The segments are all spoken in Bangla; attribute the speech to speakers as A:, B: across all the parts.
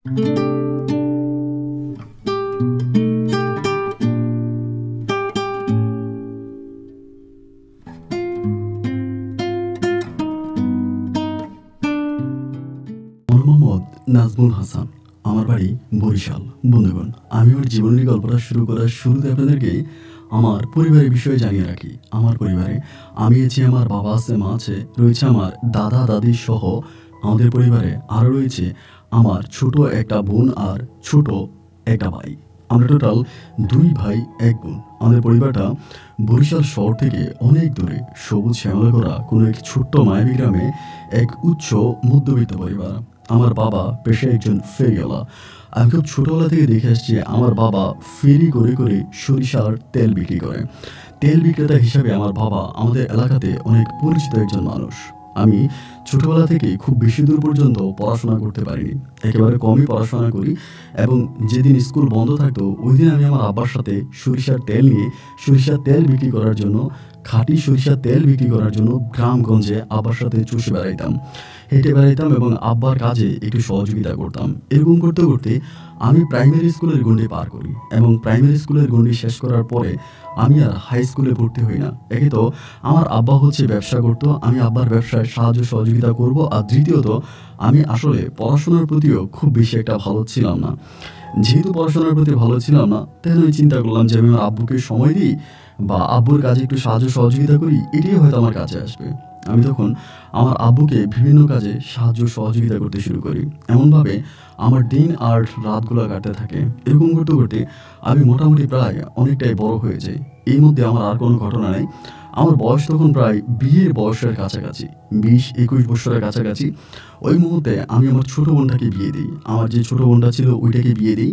A: আমার মোহাম্মদ নাজমুল হাসান। আমার বাড়ি বরিশাল। বন্ধুগণ, আমি আমার জীবনের গল্পটা শুরু করার শুরুতে আপনাদেরকে আমার পরিবারের বিষয়ে জানিয়ে রাখি। আমার পরিবারে আমি আছি, আমার বাবা আছে, মা আছে, রয়েছে আমার দাদা দাদি সহ আমাদের পরিবারে আরও রয়েছে আমার ছোট একটা বোন আর ছোট একটা ভাই। আমরা টোটাল 2 ভাই 1 বোন। আমাদের পরিবারটা বরিশাল শহর থেকে অনেক দূরে সবুজ শ্যামলে করা কোনো এক ছোট্ট মায়াবী গ্রামে এক উচ্চ মধ্যবিত্ত পরিবার। আমার বাবা পেশায় একজন ফেরিওয়ালা। আমি খুব ছোটবেলা থেকে দেখে আসছি আমার বাবা ফেরি করে করে সরিষার তেল বিক্রি করে। তেল বিক্রেতা হিসাবে আমার বাবা আমাদের এলাকাতে অনেক পরিচিত একজন মানুষ। আমি ছোটবেলা থেকে খুব বেশি দূর পর্যন্ত পড়াশোনা করতে পারিনি, একেবারে কমই পড়াশোনা করি। এবং যেদিন স্কুল বন্ধ থাকতো ওই দিন আমি আমার আব্বার সাথে সরিষার তেল নিয়ে সরিষার তেল বিক্রি করার জন্য, খাঁটি সরিষার তেল বিক্রি করার জন্য গ্রামগঞ্জে আব্বার সাথে চষে বেড়াইতাম, হেঁটে বেড়াইতাম এবং আব্বার কাজে একটু সহযোগিতা করতাম। এরকম করতে করতে আমি প্রাইমারি স্কুলের গণ্ডি পার করি এবং প্রাইমারি স্কুলের গণ্ডি শেষ করার পরে আমি আর হাই স্কুলে ভর্তি হই না। একে তো আমার আব্বা হচ্ছে ব্যবসা করতো, আমি আব্বার ব্যবসায় সাহায্য সহযোগিতা করব। আর দ্বিতীয়ত আমি আসলে পড়াশোনার প্রতিও খুব বেশি একটা ভালো ছিলাম না। যেহেতু পড়াশোনার প্রতি ভালো ছিলাম না, তাই আমি চিন্তা করলাম যে আমি আমার আব্বুকে সময় দিই বা আব্বুর কাজে একটু সাহায্য সহযোগিতা করি, এটাই হয়তো আমার কাজে আসবে। আমি তখন আমার আব্বুকে বিভিন্ন কাজে সাহায্য সহযোগিতা করতে শুরু করি। এমনভাবে আমার দিন আর রাতগুলো কাটতে থাকে। এরকম করতে করতে আমি মোটামুটি প্রায় অনেকটাই বড় হয়ে যাই। এই মধ্যে আমার আর কোনো ঘটনা নেই। আমার বয়স তখন প্রায় বিয়ের বয়সের কাছাকাছি, 20-21 বছরের কাছাকাছি। ওই মুহূর্তে আমি আমার ছোট বোনটাকে বিয়ে দিই। আমার যে ছোট বোনটা ছিল ওইটাকে বিয়ে দিই।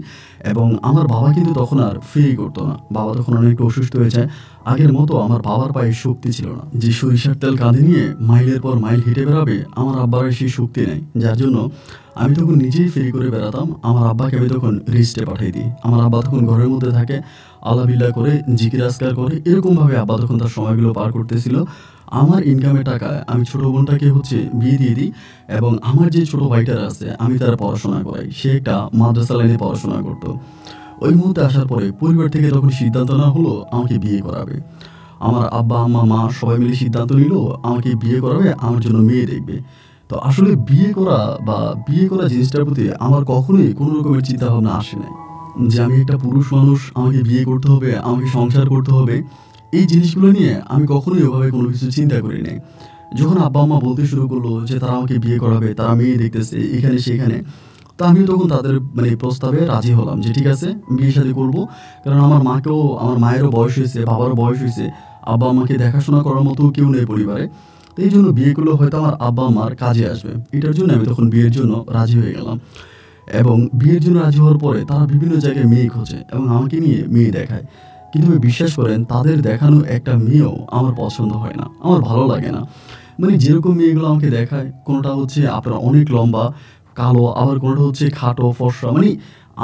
A: এবং আমার বাবা কিন্তু তখন আর ফেরি করতো না। বাবা তখন অনেকটা অসুস্থ হয়ে যায়। আগের মতো আমার বাবার পায়ে শক্তি ছিল না যে সরিষার তেল কাঁধে নিয়ে মাইলের পর মাইল হেঁটে বেড়াবে। আমার আব্বার আর সেই শক্তি নেই, যার জন্য আমি তখন নিজেই ফেরি করে বেড়াতাম। আমার আব্বাকে আমি তখন রেস্টে পাঠিয়ে দিই। আমার আব্বা তখন ঘরের মধ্যে থাকে, আল্লাহ করে, জিকির আজকার করে। এরকমভাবে আব্বা তখন তার সময়গুলো পার করতেছিল। আমার ইনকামের টাকায় আমি ছোট বোনটাকে বিয়ে দিয়ে দিই এবং আমার যে ছোট ভাইটার আছে আমি তার পড়াশোনা করাই। সে একটা মাদ্রাসা লাইনে পড়াশোনা করতো। ওই মুহূর্তে আসার পরে পরিবার থেকে তখন সিদ্ধান্ত নেওয়া হলো আমাকে বিয়ে করাবে। আমার আব্বা, আম্মা, মা সবাই মিলে সিদ্ধান্ত নিল আমাকে বিয়ে করাবে, আমার জন্য মেয়ে দেখবে। তো আসলে বিয়ে করা জিনিসটার প্রতি আমার কখনোই কোনো রকমের চিন্তাভাবনা আসে নাই যে আমি একটা পুরুষ মানুষ, আমাকে বিয়ে করতে হবে, আমাকে সংসার করতে হবে। এই জিনিসগুলো নিয়ে আমি কখনোই ওভাবে কোনো কিছু চিন্তা করি নাই। যখন আব্বা আম্মা বলতে শুরু করলো যে তারা আমাকে বিয়ে করাবে, তারা মেয়ে দেখতেছে এখানে সেখানে, তো আমিও তখন তাদের প্রস্তাবে রাজি হলাম যে ঠিক আছে, বিয়ে শাদী করবো। কারণ আমার মায়েরও বয়স হয়েছে, বাবারও বয়স হয়েছে, আব্বা আম্মাকে দেখাশোনা করার মতো কেউ নেই পরিবারে। তো এই জন্য বিয়ে করলে হয়তো আমার আব্বা আম্মার কাজে আসবে। এটার জন্য আমি তখন বিয়ের জন্য রাজি হয়ে গেলাম। এবং বিয়ের জন্য রাজি হওয়ার পরে তারা বিভিন্ন জায়গায় মেয়ে খোঁজে এবং আমাকে নিয়ে মেয়ে দেখায়। কিন্তু বিশ্বাস করেন, তাদের দেখানো একটা মেয়েও আমার পছন্দ হয় না, আমার ভালো লাগে না। যেরকম মেয়েগুলো আমাকে দেখায়, কোনোটা হচ্ছে আপনার অনেক লম্বা কালো, আবার কোনোটা হচ্ছে খাটো ফর্সা।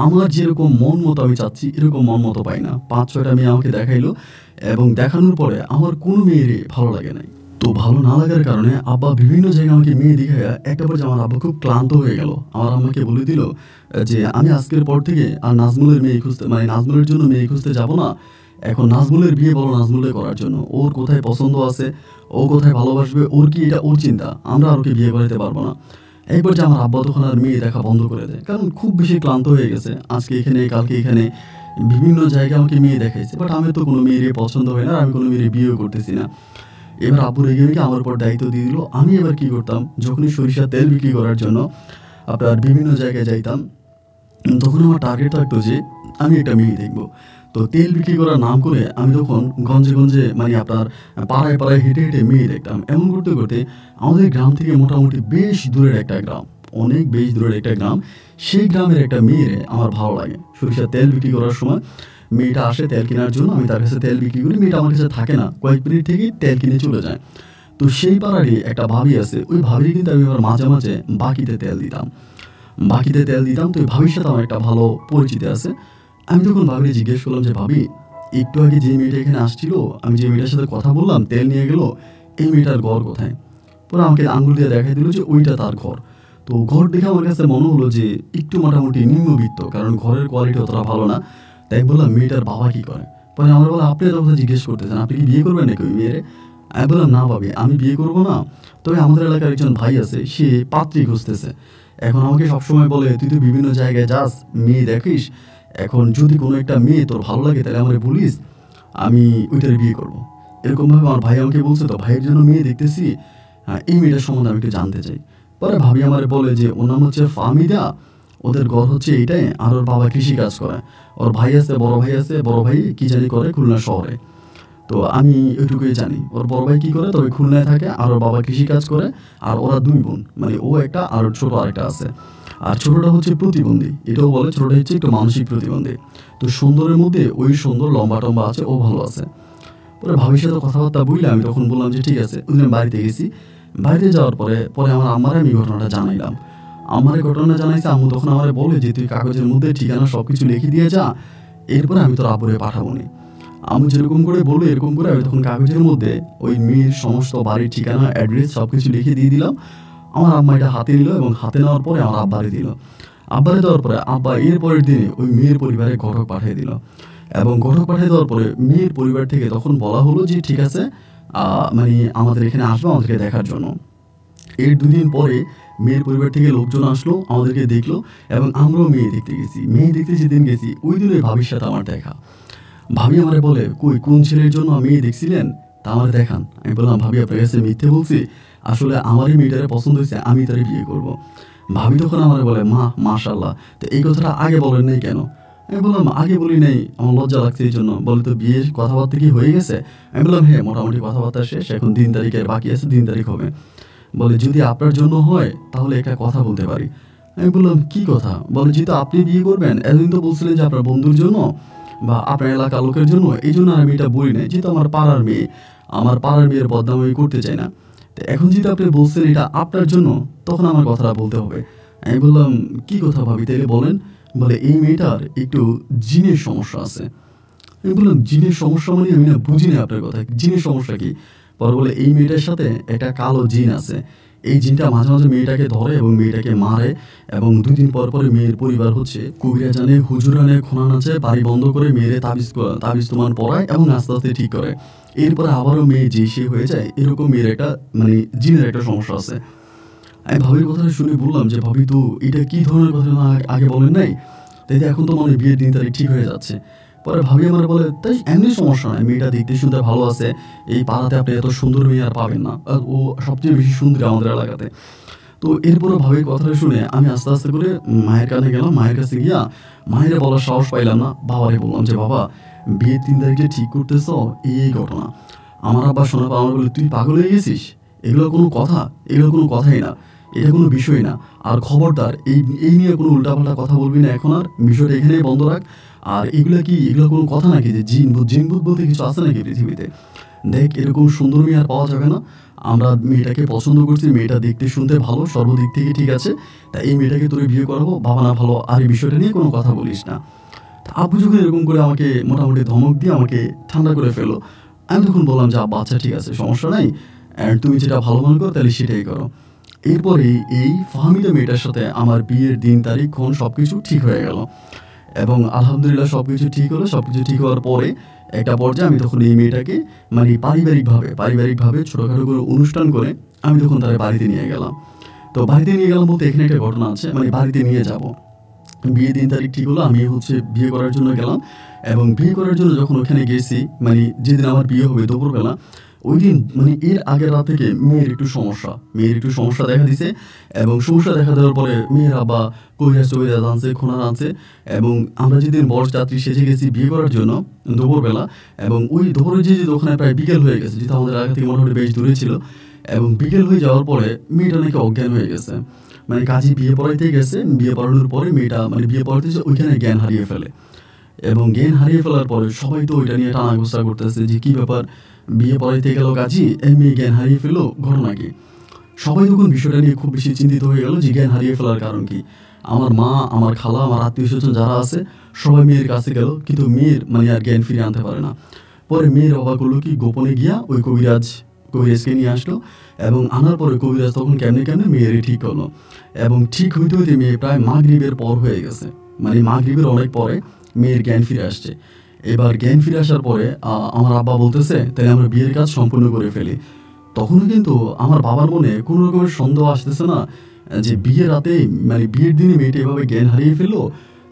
A: আমার যেরকম মন মতো আমি চাচ্ছি এরকম মন মতো পাই না। 5-6টা মেয়ে আমাকে দেখাইলো এবং দেখানোর পরে আমার কোনো মেয়েরই ভালো লাগে নাই। তো ভালো না লাগার কারণে আব্বা বিভিন্ন জায়গায় আমাকে মেয়ে দেখাইয়া একটা পর্যায়ে আমার আব্বা খুব ক্লান্ত হয়ে গেল। আমার আম্মাকে বলে দিল যে আমি আজকের পর থেকে আর নাজমুলের জন্য মেয়ে খুঁজতে যাব না। এখন নাজমুলের বিয়ে বলো নাজমুলের করার জন্য। ওর কোথায় পছন্দ আছে, ও কোথায় ভালোবাসবে, ওর কি এটা ওর চিন্তা, আমরা আর ওকে বিয়ে করাতে পারবো না। এই পর্যায়ে আমার আব্বা তখন আর মেয়ে দেখা বন্ধ করে দেয়, কারণ খুব বেশি ক্লান্ত হয়ে গেছে। আজকে এখানে, কালকে এখানে, বিভিন্ন জায়গায় আমাকে মেয়ে দেখাইছে, বাট আমি তো কোনো মেয়েরই পছন্দ হয় না, আমি কোনো মেয়ের বিয়েও করতেছি না। এবার আব্বু রেগে মেগে আমার উপর দায়িত্ব দিয়ে দিল। আমি এবার কি করতাম, যখনই সরিষার তেল বিক্রি করার জন্য আপনার বিভিন্ন জায়গায় যাইতাম, তখন আমার টার্গেট থাকতো যে আমি একটা মেয়ে দেখবো। তো তেল বিক্রি করার নাম করে আমি তখন গঞ্জে গঞ্জে আপনার পাড়ায় পাড়ায় হেঁটে হেঁটে মেয়ে দেখতাম। এমন করতে করতে আমাদের গ্রাম থেকে মোটামুটি বেশ দূরের একটা গ্রাম, অনেক বেশ দূরের একটা গ্রাম, সেই গ্রামের একটা মেয়েরে আমার ভালো লাগে। সরিষার তেল বিক্রি করার সময় মেয়েটা আসে তেল কেনার জন্য, আমি তার কাছে তেল বিক্রি করি। মেয়েটা আমার কাছে থাকে না, কয়েক মিনিট থেকেই তেল কিনে চলে যায়। তো সেই পাড়ারই একটা ভাবি আছে, ওই ভাবির কিন্তু আমি আবার মাঝে মাঝে বাকিতে তেল দিতাম। তো ওই ভাবির সাথে আমার একটা ভালো পরিচিতি আছে। আমি তখন ভাবিরে জিজ্ঞেস করলাম যে ভাবি, একটু আগে যে মেয়েটা এখানে আসছিল, আমি যে মেয়েটার সাথে কথা বললাম, তেল নিয়ে গেল, এই মেয়েটার ঘর কোথায়? পরে আমাকে আঙুল দিয়ে দেখাই দিল যে ওইটা তার ঘর। তো ঘর দেখে আমার কাছে মনে হলো যে একটু মোটামুটি নিম্নবিত্ত, কারণ ঘরের কোয়ালিটি অতটা ভালো না। তাই বললাম মেয়েটার বাবা কি করে? পরে আমার বলে আপনি এত কথা জিজ্ঞেস করতেছেন, আপনি কি বিয়ে করবেন নাকি ওই মেয়েরে? আমি বললাম না ভাবি, আমি বিয়ে করবো না, তবে আমাদের এলাকার একজন ভাই আছে, সে পাত্রী খুঁজতেছে। এখন আমাকে সবসময় বলে তুই তো বিভিন্ন জায়গায় যাস, মেয়ে দেখিস, এখন যদি কোনো একটা মেয়ে তোর ভালো লাগে তাহলে আমারে বলিস, আমি ওইটারে বিয়ে করবো। এরকমভাবে আমার ভাই আমাকে বলছে। তো ভাইয়ের জন্য মেয়ে দেখতেছি, এই মেয়েটার সম্বন্ধে আমি একটু জানতে চাই। পরে ভাবি আমারে বলে যে ওর নাম হচ্ছে ফাহমিদা, ওদের ঘর হচ্ছে এইটাই, আর ওর বাবা কৃষিকাজ করে। ওর ভাই আছে, বড় ভাই আছে, বড় ভাই কি জানি করে খুলনা শহরে। তো আমি ওইটুকুই জানি ওর বড় ভাই কি করে, তবে খুলনায় থাকে, আর ওর বাবা কৃষিকাজ করে। আর ওরা দুই বোন, মানে ও একটা আর ওর ছোট আরেকটা আছে। আর ছোটটা হচ্ছে প্রতিবন্ধী, এটাও বলে ছোটটা হচ্ছে একটু মানসিক প্রতিবন্ধী। তো সুন্দরের মধ্যে ওই সুন্দর লম্বা টম্বা আছে, ও ভালো আছে। পরে ভাবির সাথে কথাবার্তা বললে আমি তখন বললাম যে ঠিক আছে। ওই দিন বাড়িতে গেছি। বাড়িতে যাওয়ার পরে পরে আমার আম্মারে আমি ঘটনাটা জানাইলাম। আমার ঘটনা জানাইছে, আম্মু তখন আমারে বলে যে তুই কাগজের মধ্যে ঠিকানা সব কিছু লিখে দিয়ে যা, এরপরে আমি তোর আব্বুরে পাঠাবো নি। আমি যেরকম করে বললো এরকম করে আমি তখন কাগজের মধ্যে ওই মেয়ের সমস্ত বাড়ির ঠিকানা, অ্যাড্রেস সব কিছু লিখে দিয়ে দিলাম। আমার আম্মা এটা হাতে নিল এবং হাতে নেওয়ার পরে আমার আব্বারে দিল। আব্বারে দেওয়ার পরে আব্বা এর পরের দিনে ওই মেয়ের পরিবারে ঘটক পাঠিয়ে দিল। এবং ঘটক পাঠিয়ে দেওয়ার পরে মেয়ের পরিবার থেকে তখন বলা হলো যে ঠিক আছে, মানে আমাদের এখানে আসবে আমাদেরকে দেখার জন্য। এর দুদিন পরে মেয়ের পরিবার থেকে লোকজন আসলো, আমাদেরকে দেখলো, এবং আমরাও মেয়ে দেখতে গেছি। মেয়ে দেখতে যেদিন গেছি ওই দিন ওই ভাবির সাথে আমার দেখা। ভাবি আমারে বলে কই কোন ছেলের জন্য মেয়ে দেখছিলেন, তা আমারে দেখান। আমি বললাম ভাবি আপনার কাছে মিথ্যে বলছি, আসলে আমারই মেয়েটারে পছন্দ হয়েছে, আমি তারে বিয়ে করব। ভাবি তখন আমারে বলে মাশাল্লাহ, তো এই কথাটা আগে বলেন নাই কেন? আমি বললাম আগে বলি নাই, আমার লজ্জা লাগছে এই জন্য। বলে তো বিয়ের কথাবার্তা কি হয়ে গেছে? আমি বললাম হ্যাঁ, মোটামুটি কথাবার্তা শেষ, এখন 3 তারিখের বাকি আছে, 3 তারিখ হবে। বলে যদি আপনার জন্য হয় তাহলে একটা কথা বলতে পারি। আমি বললাম কি কথা? বলে যেহেতু আপনি বিয়ে করবেন, এতদিন তো বলছিলেন যে আপনার বন্ধুর জন্য বা আপনার এলাকার লোকের জন্য, এই জন্য আমি এটা বলি নাই, যেহেতু আমার পাড়ার মেয়ে, আমার পাড়ার মেয়ের বদনাম আমি করতে চাই না। তো এখন যেহেতু আপনি বলছেন এটা আপনার জন্য, তখন আমার কথাটা বলতে হবে। আমি বললাম কি কথা ভাবি তাইলে বলেন। বলে এই মেয়েটার একটু জিনের সমস্যা আছে। আমি বললাম জিনের সমস্যা মানে আমি না বুঝি না আপনার কথা, জিনের সমস্যা কি? পরে বলে এই মেয়েটার সাথে একটা কালো জিন আছে, এই জিনটা মাঝে মাঝে মেয়েটাকে ধরে এবং মেয়েটাকে মারে, এবং 2 দিন পর পরে মেয়ের পরিবার হচ্ছে কবিরাজ আনে, হুজুর আনে, খোনা নাচে, বাড়ি বন্ধ করে মেয়েরে তাবিজ তোমার পড়ায় এবং আস্তে আস্তে ঠিক করে। এরপরে আবারও মেয়ে যে সে হয়ে যায়, এরকম মেয়ের একটা মানে জিনের একটা সমস্যা আছে। আমি ভাবির কথাটা শুনে বললাম যে ভাবি তো এটা কি ধরনের কথা না আগে বলেন নাই, তাই তো এখন তো মনে হয় বিয়ের 3 তারিখ ঠিক হয়ে যাচ্ছে। পরে ভাবি আমার বলে তাই এমনি সমস্যা নয়, মেয়েটা দেখতে শুনতে ভালো আছে, এই পাড়াতে আপনি এত সুন্দর মেয়ে আর পাবেন না, আর ও সবচেয়ে বেশি সুন্দরী আমাদের এলাকাতে। তো এরপরে ভাবির কথাটা শুনে আমি আস্তে আস্তে করে মায়ের কানে গেলাম। মায়ের কাছে গিয়া মায়ের বলার সাহস পাইলাম না, বাবারে বললাম যে বাবা বিয়ের 3 তারিখ যে ঠিক করতেছ, এই ঘটনা। আমার আব্বা শোনা পর আমার বলে তুই পাগল হয়ে গেছিস, এগুলো কোনো কথা? এগুলো কোনো কথাই না, এটা কোনো বিষয় না। আর খবরদার এই এই নিয়ে কোনো উল্টাপাল্টা কথা বলবি না, এখন আর বিষয়টা এখানেই বন্ধ রাখ। আর এগুলো কোনো কথা নাকি যে জিন ভূত বলতে কিছু আছে নাকি পৃথিবীতে? দেখ এরকম সুন্দর মেয়ে আর পাওয়া যাবে না। আমরা মেয়েটাকে পছন্দ করছি, মেয়েটা দেখতে শুনতে ভালো, সর্বদিক থেকে ঠিক আছে, তা এই মেয়েটাকে তোর বিয়ে করাবো, বাবা না ভালো আর এই বিষয়টা নিয়ে কোনো কথা বলিস না। তা আব্বু যখন এরকম করে আমাকে মোটামুটি ধমক দিয়ে আমাকে ঠান্ডা করে ফেলো, আমি তখন বললাম যে আব্বা আচ্ছা ঠিক আছে, সমস্যা নাই, অ্যান্ড তুমি যেটা ভালো মনে করো তাহলে সেটাই করো। এরপরে এই ফাহমিদা মেয়েটার সাথে আমার বিয়ের দিন তারিখ ক্ষণ সব কিছু ঠিক হয়ে গেল, এবং আলহামদুলিল্লাহ সব কিছু ঠিক হলো। সব কিছু ঠিক হওয়ার পরে একটা পর্যায়ে আমি তখন এই মেয়েটাকে মানে পারিবারিকভাবে ছোটোখাটো করে অনুষ্ঠান করে আমি তখন তার বাড়িতে নিয়ে গেলাম। তো বাড়িতে নিয়ে গেলাম বলতে এখানে একটা ঘটনা আছে, মানে বাড়িতে নিয়ে যাব। বিয়ে 3 তারিখ ঠিক হলো, আমি হচ্ছে বিয়ে করার জন্য গেলাম। এবং বিয়ে করার জন্য যখন ওখানে গেছি, মানে যেদিন আমার বিয়ে হবে দুপুরবেলা, ওই দিন মানে এর আগের রাত থেকে মেয়ের একটু সমস্যা দেখা দিছে। এবং সমস্যা দেখা দেওয়ার পরে মেয়ের আবার কবিরাজ আনছে, খোনা আনছে। এবং আমরা যেদিন বরযাত্রী সেজে গেছি বিয়ে করার জন্য দুপুরবেলা, এবং ওই দুপুরে যে ওখানে প্রায় বিকেল হয়ে গেছে, যেহেতু আমাদের আগে থেকে মোটামুটি বেশ দূরে ছিল। এবং বিকেল হয়ে যাওয়ার পরে মেয়েটা নাকি অজ্ঞান হয়ে গেছে, মানে কাজী বিয়ে পড়াইতে গেছে, বিয়ে পড়ানোর পরে মেয়েটা মানে বিয়ে পড়াতে ওইখানে জ্ঞান হারিয়ে ফেলে। এবং জ্ঞান হারিয়ে ফেলার পরে সবাই তো ওইটা নিয়ে টানাঘোষা করতেছে যে কী ব্যাপার, বিয়ে পড়াইতে গেল কাজী, এই মেয়ে জ্ঞান হারিয়ে ফেললো, ঘটনা কি? সবাই তখন বিষয়টা নিয়ে খুব বেশি চিন্তিত হয়ে গেল যে জ্ঞান হারিয়ে ফেলার কারণ কি। আমার মা, আমার খালা, আমার আত্মীয় স্বজন যারা আছে সবাই মেয়ের কাছে গেল, কিন্তু মেয়ের মানে আর জ্ঞান ফিরিয়ে আনতে পারে না। পরে মেয়ের বাবা করলো কি, গোপনে গিয়া ওই কবিরাজকে নিয়ে আসলো এবং আনার পরে কবিরাজ তখন কেমনে কেমনে মেয়েরই ঠিক করলো এবং ঠিক হইতে হইতে মেয়ে প্রায় মাগরিবের পর হয়ে গেছে, মানে মাগরিবের অনেক পরে মেয়ের জ্ঞান ফিরে আসছে। এবার জ্ঞান ফিরে আসার পরে আমার আব্বা বলতেছে তাহলে আমরা বিয়ের কাজ সম্পূর্ণ করে ফেলি। তখনও কিন্তু আমার বাবার মনে কোনো রকমের সন্দেহ আসতেছে না যে বিয়ের রাতে, মানে বিয়ের দিনে মেয়েটা এভাবে জ্ঞান হারিয়ে ফেললো,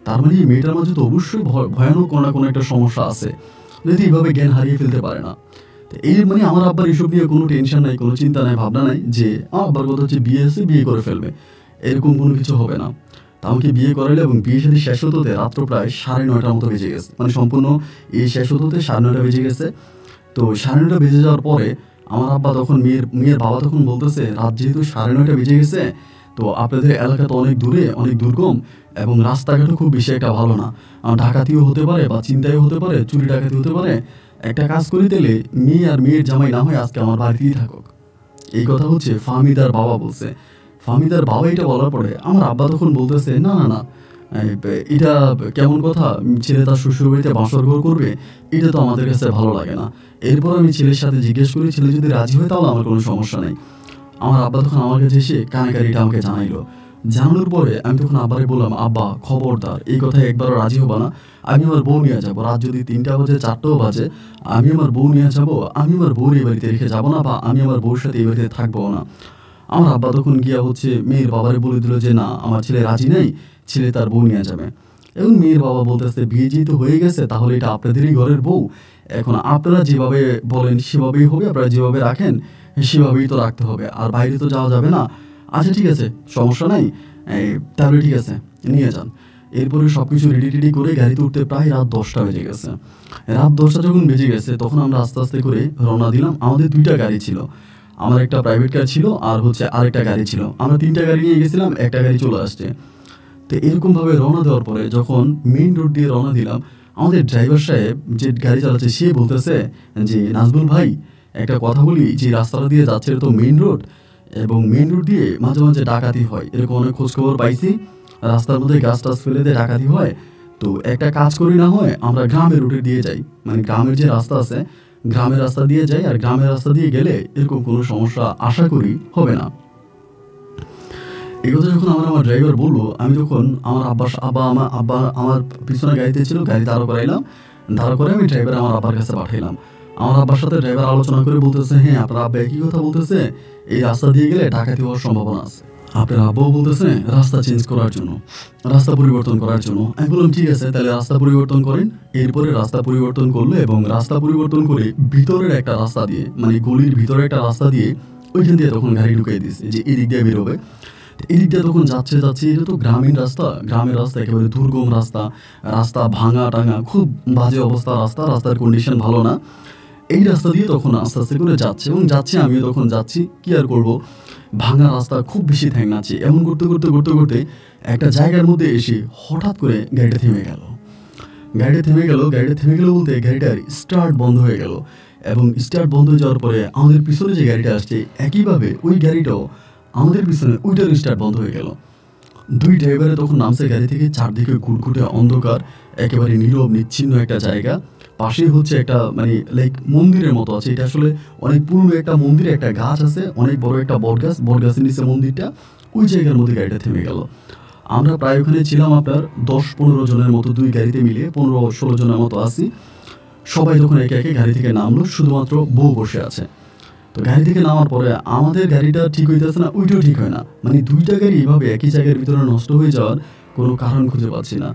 A: তার মানে এই মেয়েটার মাঝে তো অবশ্যই ভয়ানক কোনো না কোনো একটা সমস্যা আছে যদি এইভাবে জ্ঞান হারিয়ে ফেলতে পারে না। তো এই মানে আমার আব্বার এইসব নিয়ে কোনো টেনশন নাই, কোনো চিন্তা নাই, ভাবনা নাই যে আমার আব্বার কথা হচ্ছে বিয়ে এসে বিয়ে করে ফেলবে, এরকম কোনো কিছু হবে না। তা আমাকে বিয়ে করাইলো এবং বিয়ে সাথে শেষ হতে হতে রাত্র প্রায় 9:30 মতো বেজে গেছে, মানে সম্পূর্ণ এই শেষ হতে হতে 9:30 বেজে গেছে। তো 9:30 বেজে যাওয়ার পরে আমার আব্বা তখন মেয়ের বাবা তখন বলতেছে রাত যেহেতু 9:30 বেজে গেছে, তো আপনাদের এলাকা তো অনেক দূরে, অনেক দুর্গম এবং রাস্তাঘাটও খুব বেশি একটা ভালো না, ডাকাতিও হতে পারে বা চিন্তাও হতে পারে, চুরি ডাকাতি হতে পারে। একটা কাজ করে দিলে মেয়ে আর মেয়ের জামাই না হয় আজকে আমার বাড়িতেই থাকুক। এই কথা হচ্ছে ফাহমিদার বাবা বলছে। ফাহমিদার বাবা এটা বলার পরে আমার আব্বা তখন বলতেছে না না না, এটা কেমন কথা, ছেলে তার শ্বশুর বাড়িতে বাসর ঘর করবে, এটা তো আমাদের কাছে ভালো লাগে না। এরপর আমি ছেলের সাথে জিজ্ঞেস করি, ছেলে যদি রাজি হয় তাহলে আমার কোনো সমস্যা নেই। আমার আব্বা তখন আমার কাছে এসে কানাকারিটা আমাকে জানাইলো। জানানোর পরে আমি তখন আব্বারে বললাম, আব্বা খবরদার এই কথায় একবারও রাজি হবা না, আমি আমার বউ নিয়ে যাবো, রাত যদি 3টা বাজে 4টাও বাজে আমি আমার বউ নিয়ে যাবো, আমি আমার বউর এই বাড়িতে রেখে যাবো না বা আমি আমার বউর সাথে এই বাড়িতে থাকবো না। আমার আব্বা তখন গিয়া হচ্ছে মেয়ের বাবারে বলে দিল যে না আমার ছেলে রাজি নেই, ছেলে তার বউ নিয়ে যাবে। এবং মেয়ের বাবা বলতেছে বিয়ে যেহেতু হয়ে গেছে তাহলে এটা আপনাদেরই ঘরের বউ, এখন আপনারা যেভাবে বলেন সেভাবেই হবে, আপনারা যেভাবে রাখেন সেভাবেই তো রাখতে হবে, আর বাইরে তো যাওয়া যাবে না। আচ্ছা ঠিক আছে, সমস্যা নাই, তাহলে ঠিক আছে নিয়ে যান। এরপরে সব কিছু রেডি টেডি করে গাড়িতে উঠতে প্রায় রাত 10টা বেজে গেছে। রাত 10টা যখন বেজে গেছে তখন আমরা আস্তে আস্তে করে রওনা দিলাম। আমাদের 2টা গাড়ি ছিল, আমার একটা প্রাইভেট কার ছিল আর হচ্ছে আরেকটা গাড়ি ছিল। আমরা 3টা গাড়ি নিয়ে গেছিলাম, একটা গাড়ি চলে আসছে। তো এরকমভাবে রওনা দেওয়ার পরে যখন মেইন রোড দিয়ে রওনা দিলাম, আমাদের ড্রাইভার সাহেব যে গাড়ি চালাচ্ছে সে বলতেছে যে নাজমুল ভাই একটা কথা বলি, যে রাস্তাটা দিয়ে যাচ্ছে এটা তো মেইন রোড এবং মেইন রোড দিয়ে মাঝে মাঝে ডাকাতি হয়, এরকম অনেক খোঁজখবর পাইছি, রাস্তার মধ্যে গাছ টাছ ফেলে দিয়ে ডাকাতি হয়। তো একটা কাজ করি না হয় আমরা গ্রামের রুটে দিয়ে যাই, মানে গ্রামের যে রাস্তা আছে গ্রামের রাস্তা দিয়ে যাই, আর গ্রামের রাস্তা দিয়ে গেলে এরকম কোনো সমস্যা আশা করি হবে না। এই কথা যখন আমার ড্রাইভার বললো, আমি তখন আমার আব্বা আমার পিছনে গাড়িতে ছিল, গাড়ি দাঁড় করাইলাম, দাঁড় করে আমি ড্রাইভার আমার আব্বার কাছে পাঠাইলাম। আমার আব্বার সাথে ড্রাইভার আলোচনা করে বলতেছে হ্যাঁ আপনার আব্বা একই কথা বলতেছে, এই রাস্তা দিয়ে গেলে ডাকাতি হওয়ার সম্ভাবনা আছে। আপনার আব্বাও বলতেছে রাস্তা চেঞ্জ করার জন্য, রাস্তা পরিবর্তন করার জন্য। আমি বললাম ঠিক আছে তাহলে রাস্তা পরিবর্তন করেন। এরপরে রাস্তা পরিবর্তন করলো এবং রাস্তা পরিবর্তন করে ভিতরের একটা রাস্তা দিয়ে, মানে গলির ভিতরে একটা রাস্তা দিয়ে ওইখান দিয়ে তখন গাড়ি ঢুকিয়ে দিয়েছে যে এদিক দিয়ে বেরোবে। এদিক দিয়ে তখন যাচ্ছে এটা তো গ্রামীণ রাস্তা, গ্রামের রাস্তা একেবারে দুর্গম রাস্তা, রাস্তা ভাঙা টাঙা, খুব বাজে অবস্থা, রাস্তার কন্ডিশন ভালো না। এই রাস্তা দিয়ে তখন আস্তে আস্তে করে যাচ্ছে এবং যাচ্ছি, আমিও তখন যাচ্ছি, কি আর করবো, ভাঙা রাস্তা, খুব বেশি ঠ্যাংনাচ্ছি। এমন করতে করতে করতে করতে একটা জায়গার মধ্যে এসে হঠাৎ করে গাড়িটা থেমে গেল। গাড়িটা থেমে গেল বলতে গাড়িটার স্টার্ট বন্ধ হয়ে গেল এবং স্টার্ট বন্ধ হয়ে যাওয়ার পরে আমাদের পিছনে যে গাড়িটা আসছে একইভাবে ওই গাড়িটাও আমাদের পিছনে ওইটার স্টার্ট বন্ধ হয়ে গেল। দুই ড্রাইভারে তখন নামছে গাড়ি থেকে, চারদিকে ঘুটঘুটে অন্ধকার, একেবারে নীরব নিচ্ছিন্ন একটা জায়গা। পাশেই হচ্ছে একটা মানে লাইক মন্দিরের মতো আছে, এটা আসলে অনেক পুরনো একটা মন্দির, একটা গাছ আছে অনেক বড় একটা বটগাছের নিচে মন্দিরটা, ওই জায়গার মধ্যে গাড়িটা থেমে গেল। আমরা প্রায় ওখানে ছিলাম আপনার 10-15 জনের মতো, দুই গাড়িতে মিলিয়ে 15-16 জনের মতো আছি। সবাই যখন একে একে গাড়ি থেকে নামলো, শুধুমাত্র বউ বসে আছে। তো গাড়ি থেকে নামার পরে আমাদের গাড়িটা ঠিক হইতেছে না, ওইটাও ঠিক হয় না, মানে 2টা গাড়ি এইভাবে একই জায়গার ভিতরে নষ্ট হয়ে যাওয়ার কোনো কারণ খুঁজে পাচ্ছি না।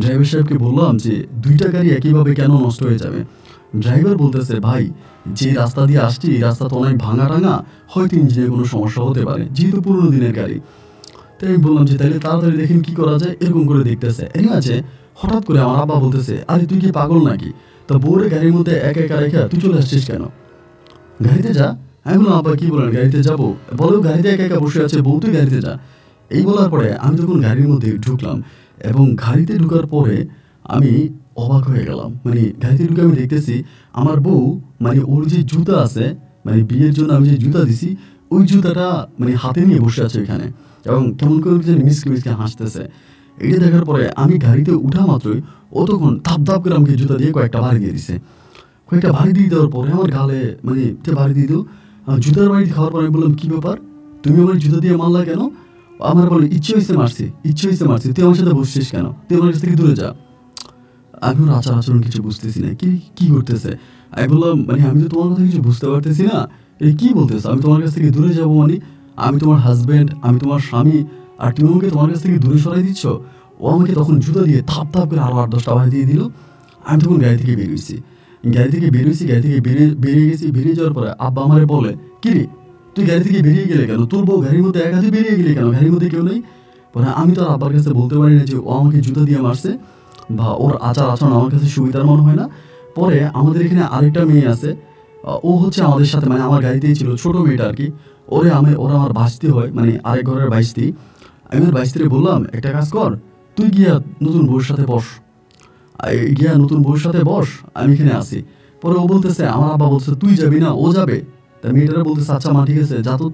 A: ড্রাইভার সাহেবকে বললাম যে 2টা গাড়ি একইভাবে কেন নষ্ট হয়ে যাবে। ড্রাইভার বলতেছে ভাই যে রাস্তা দিয়ে আসছি এই রাস্তা তো অনেক ভাঙা টাঙা, হয়তো ইঞ্জিনের কোনো সমস্যা হতে পারে, যেহেতু পুরোনো দিনের গাড়ি। তাই আমি বললাম যে তাহলে তাড়াতাড়ি দেখেন কি করা যায়, এরকম করে দেখতেছে। এরকম আছে হঠাৎ করে আমার আব্বা বলতেছে আরে তুই কি পাগল নাকি, তা বউরে গাড়ির মধ্যে একা একা রেখা তুই চলে আসছিস কেন, গাড়িতে যা। আমি বললাম আব্বা কি বলেন, গাড়িতে যাবো? বলো গাড়িতে একা একা বসে আছে বউ, তুই গাড়িতে যা। এই বলার পরে আমি তখন গাড়ির মধ্যে ঢুকলাম এবং গাড়িতে ঢুকার পরে আমি অবাক হয়ে গেলাম। মানে গাড়িতে ঢুকে আমি দেখতেছি আমার বউ, মানে ওর যে জুতা আছে, মানে বিয়ের জন্য আমি যে জুতা দিছি ওই জুতাটা মানে হাতে নিয়ে বসে আছে ওইখানে এবং কেমন করে যে মিসকে হাসতেছে। এটা দেখার পরে আমি গাড়িতে উঠা মাত্রই ও তখন ধাপ করে আমাকে জুতা দিয়ে কয়েকটা বাড়ি দিয়ে দিছে। কয়েকটা বাড়ি দিয়ে দেওয়ার পরে আমার গালে মানে বাড়ি দিয়ে দিল জুতার বাড়ি খাওয়ার পর আমি বললাম, কি ব্যাপার, তুমি আমার জুতা দিয়ে মারলা কেন? আমার বলে, ইচ্ছে হয়েছে মারছি, তুই আমার সাথে বসছিস কেন, তুই আমার কাছ থেকে দূরে যা। আমি ওর আচার আচরণ কিছু বুঝতেছি না, কি করতেছে। আমি বললাম, মানে আমি তো তোমার কথা কিছু বুঝতে পারতেছি না, এই কি বলতেছো, আমি তোমার কাছ থেকে দূরে যাবো মানে? আমি তোমার হাজব্যান্ড, আমি তোমার স্বামী, আর তুমি আমাকে তোমার কাছ থেকে দূরে সরাই দিচ্ছ। ও আমাকে তখন জুতা দিয়ে থাপ করে আরো 8-10টা বাড়ি দিয়ে দিল। আমি তখন গাড়ি থেকে বেরিয়েছি, গাড়ি থেকে বেরিয়ে গেছি। বেরিয়ে যাওয়ার পরে আব্বা আমারে বলে, কি রে তুই গাড়ি থেকে বেরিয়ে গেলে কেন, তোর বউ গাড়ির মধ্যে একা, তুই বেরিয়ে গেলে কেন, গাড়ির মধ্যে কেউ নেই? পরে আমি তো আর আব্বার কাছে বলতে পারি না যে ও আমাকে জুতা দিয়ে মারছে, বা ওর আচার আচরণ আমার কাছে সুবিধার মনে হয় না। পরে আমাদের এখানে আরেকটা মেয়ে আছে, ও হচ্ছে আমাদের সাথে, মানে আমার গাড়িতেই ছিল, ছোট মেয়েটা আর কি। ওরা আমার ভাসতে হয়, মানে আরেক ঘরের বাইস্তি। আমি আর বাইস্তিরে বললাম, একটা কাজ কর, তুই গিয়া নতুন বউর সাথে বস, আমি এখানে আসি। পরে ও বলতেছে, আমার আব্বা বলছে তুই যাবি না, ও যাবে। তা মেয়েটারা বলতেছে, আচ্ছা মা ঠিক আছে, যা তো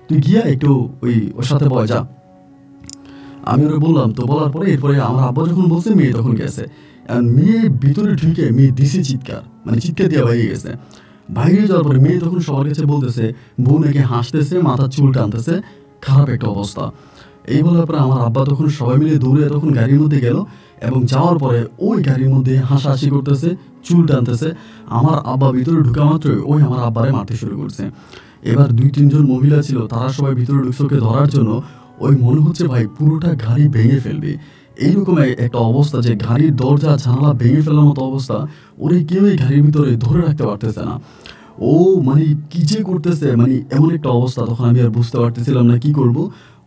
A: তুই গিয়া একটু ওর সাথে বয় যা। আমি ওরা বললাম, তো বলার পরে এরপরে আমার আব্বা যখন বলছে, মেয়ে তখন গেছে। মেয়ে ভিতরে ঢুকে মেয়ে দিছে চিৎকার, মানে চিৎকার দিয়ে বাইরে গেছে। বাইরে যাওয়ার পরে মেয়ে তখন সবার কাছে বলতেছে, বউ নাকি হাসতেছে, মাথার চুল টানতেছে, খারাপ একটা অবস্থা। এই বলার পরে আমার আব্বা তখন সবাই মিলে দৌড়ে তখন গাড়ির মধ্যে গেল, এবং যাওয়ার পরে ওই গাড়ির মধ্যে হাসাহাসি করতেছে, চুল টানতেছে। আমার আব্বা ভিতরে ঢুকা মাত্রই ওই আমার আব্বারে মারতে শুরু করছে। এবার 2-3 জন মহিলা ছিল, তারা সবাই ভিতরে ঢুকছে ওকে ধরার জন্য। ওই মনে হচ্ছে ভাই পুরোটা গাড়ি ভেঙে ফেলবে, এইরকম একটা অবস্থা যে গাড়ির দরজা জানালা ভেঙে ফেলার মতো অবস্থা। ওরে কেউ এই গাড়ির ভিতরে ধরে রাখতে পারতেছে না। ও মানে কি যে করতেছে, মানে এমন একটা অবস্থা, তখন আমি আর বুঝতে পারতেছিলাম না কি করব।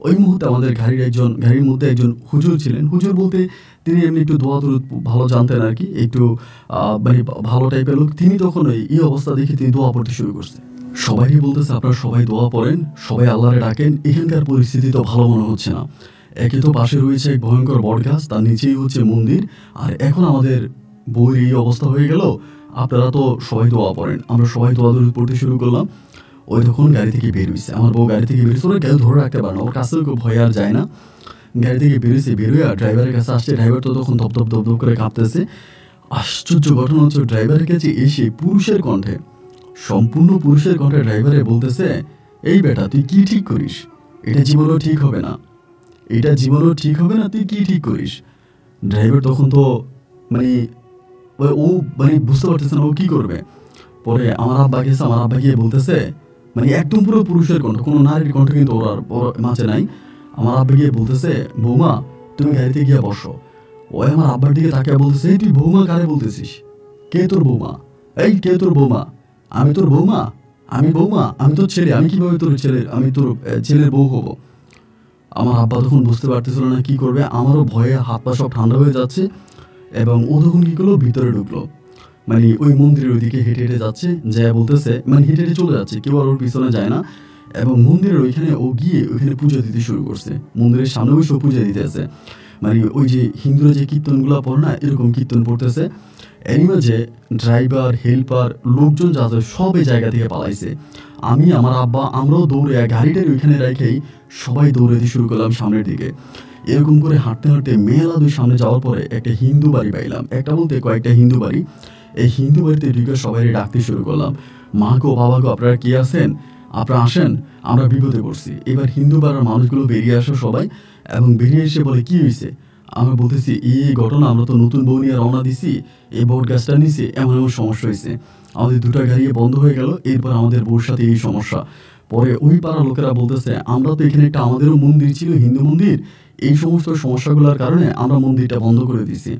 A: ওই মুহূর্তে আমাদের গাড়ির মধ্যে একজন হুজুর ছিলেন। হুজুর বলতে তিনি এমনি একটু দোয়া দরুদ ভালো জানতেন আর কি, একটু মানে ভালো টাইপের লোক। তিনি তখন এই অবস্থা দেখে তিনি দোয়া পড়তে শুরু করছে। সবাইকে বলতেছে, আপনারা সবাই দোয়া পড়েন, সবাই আল্লাহরে ডাকেন, এখানকার পরিস্থিতি তো ভালো মনে হচ্ছে না। একে তো পাশে রয়েছে এক ভয়ঙ্কর বটগাছ, তার নিচেই হচ্ছে মন্দির, আর এখন আমাদের বউয়ের এই অবস্থা হয়ে গেল, আপনারা তো সবাই দোয়া পড়েন। আমরা সবাই দোয়া দরুদ পড়তে শুরু করলাম। ওই তখন গাড়ি থেকে বের হয়েছে, আমার বউ গাড়ি থেকে বেরিয়েছে, ওরা কেউ ধরে রাখতে পারে না, ওর কাছেও কেউ ভয় আর যায় না। গাড়ি থেকে বেরোয় ড্রাইভারের কাছে আসছে। ড্রাইভার তো তখন ধপ করে কাঁপতেছে। আশ্চর্য ঘটনা হচ্ছে, ড্রাইভারের কাছে এসে পুরুষের কণ্ঠে, সম্পূর্ণ পুরুষের কণ্ঠে ড্রাইভারে বলতেছে, এই বেটা তুই কি ঠিক করিস, এটা জীবনেও ঠিক হবে না, তুই কি ঠিক করিস। ড্রাইভার তখন তো মানে ও মানে বুঝতে পারতেছে না ও কি করবে। পরে আমার আব্বা গিয়ে বলতেছে, মানে একদম পুরো পুরুষের কণ্ঠ, কোনো নারীর কণ্ঠ কিন্তু ওর মাঝে নাই। আমার আব্বা গিয়ে বলতেছে, বৌমা তুমি গাড়িতে গিয়ে বসো। ওই আমার আব্বার দিকে তাকিয়ে বলতেছে, এই তুই বৌমা কারে বলতেছিস, কে তোর বৌমা, আমি তোর বৌমা, আমি তোর ছেলে, আমি কিভাবে আমি তোর ছেলের বউ হবো। আমার আব্বা তখন বুঝতে পারতেছিল না কি করবে। আমারও ভয়ে হাত পা সব ঠান্ডা হয়ে যাচ্ছে। এবং ও তখন কি করলো, ভিতরে ঢুকলো, মানে ওই মন্দিরের ওইদিকে হেঁটে যাচ্ছে, যা বলতেছে, মানে হেঁটে চলে যাচ্ছে, কেউ আর ওর পিছনে যায় না। এবং মন্দিরের ওইখানে ও গিয়ে ওইখানে পুজো দিতে শুরু করছে, মন্দিরের সামনে বসে পুজো দিতে আছে। মানে ওই যে হিন্দুরা যে কীর্তনগুলো পড়ে না, এরকম কীর্তন পড়তেছে। এরই মাঝে ড্রাইভার, হেল্পার, লোকজন যাতে সব এই জায়গা থেকে পালাইছে। আমি, আমার আব্বা, আমরাও দৌড়ে গাড়িটার ওইখানে রেখেই সবাই দৌড়াতে শুরু করলাম সামনের দিকে। এরকম করে হাঁটতে মেলা দুই সামনে যাওয়ার পরে একটা হিন্দু বাড়ি পাইলাম, একটা বলতে কয়েকটা হিন্দু বাড়ি। এই হিন্দু বাড়িতে ঢুকে সবাই ডাকতে শুরু করলাম, মা গো, বাবা গো, আপনারা কি আছেন, আপনারা আসেন, আমরা বিপদে পড়ছি। এবার হিন্দু পাড়ার মানুষগুলো বেরিয়ে আসো সবাই, এবং বেরিয়ে এসে বলে, কি হয়েছে। আমরা বলতেছি, এই ঘটনা, আমরা তো নতুন বউ নিয়ে রওনা দিছি, এই বট গাছটা নিচে এমন সমস্যা হয়েছে, আমাদের 2টা গাড়ি বন্ধ হয়ে গেল, এরপর আমাদের বউর সাথে এই সমস্যা। পরে ওই পাড়ার লোকেরা বলতেছে, আমরা তো এখানে একটা আমাদেরও মন্দির ছিল, হিন্দু মন্দির, এই সমস্ত সমস্যাগুলোর কারণে আমরা মন্দিরটা বন্ধ করে দিছি।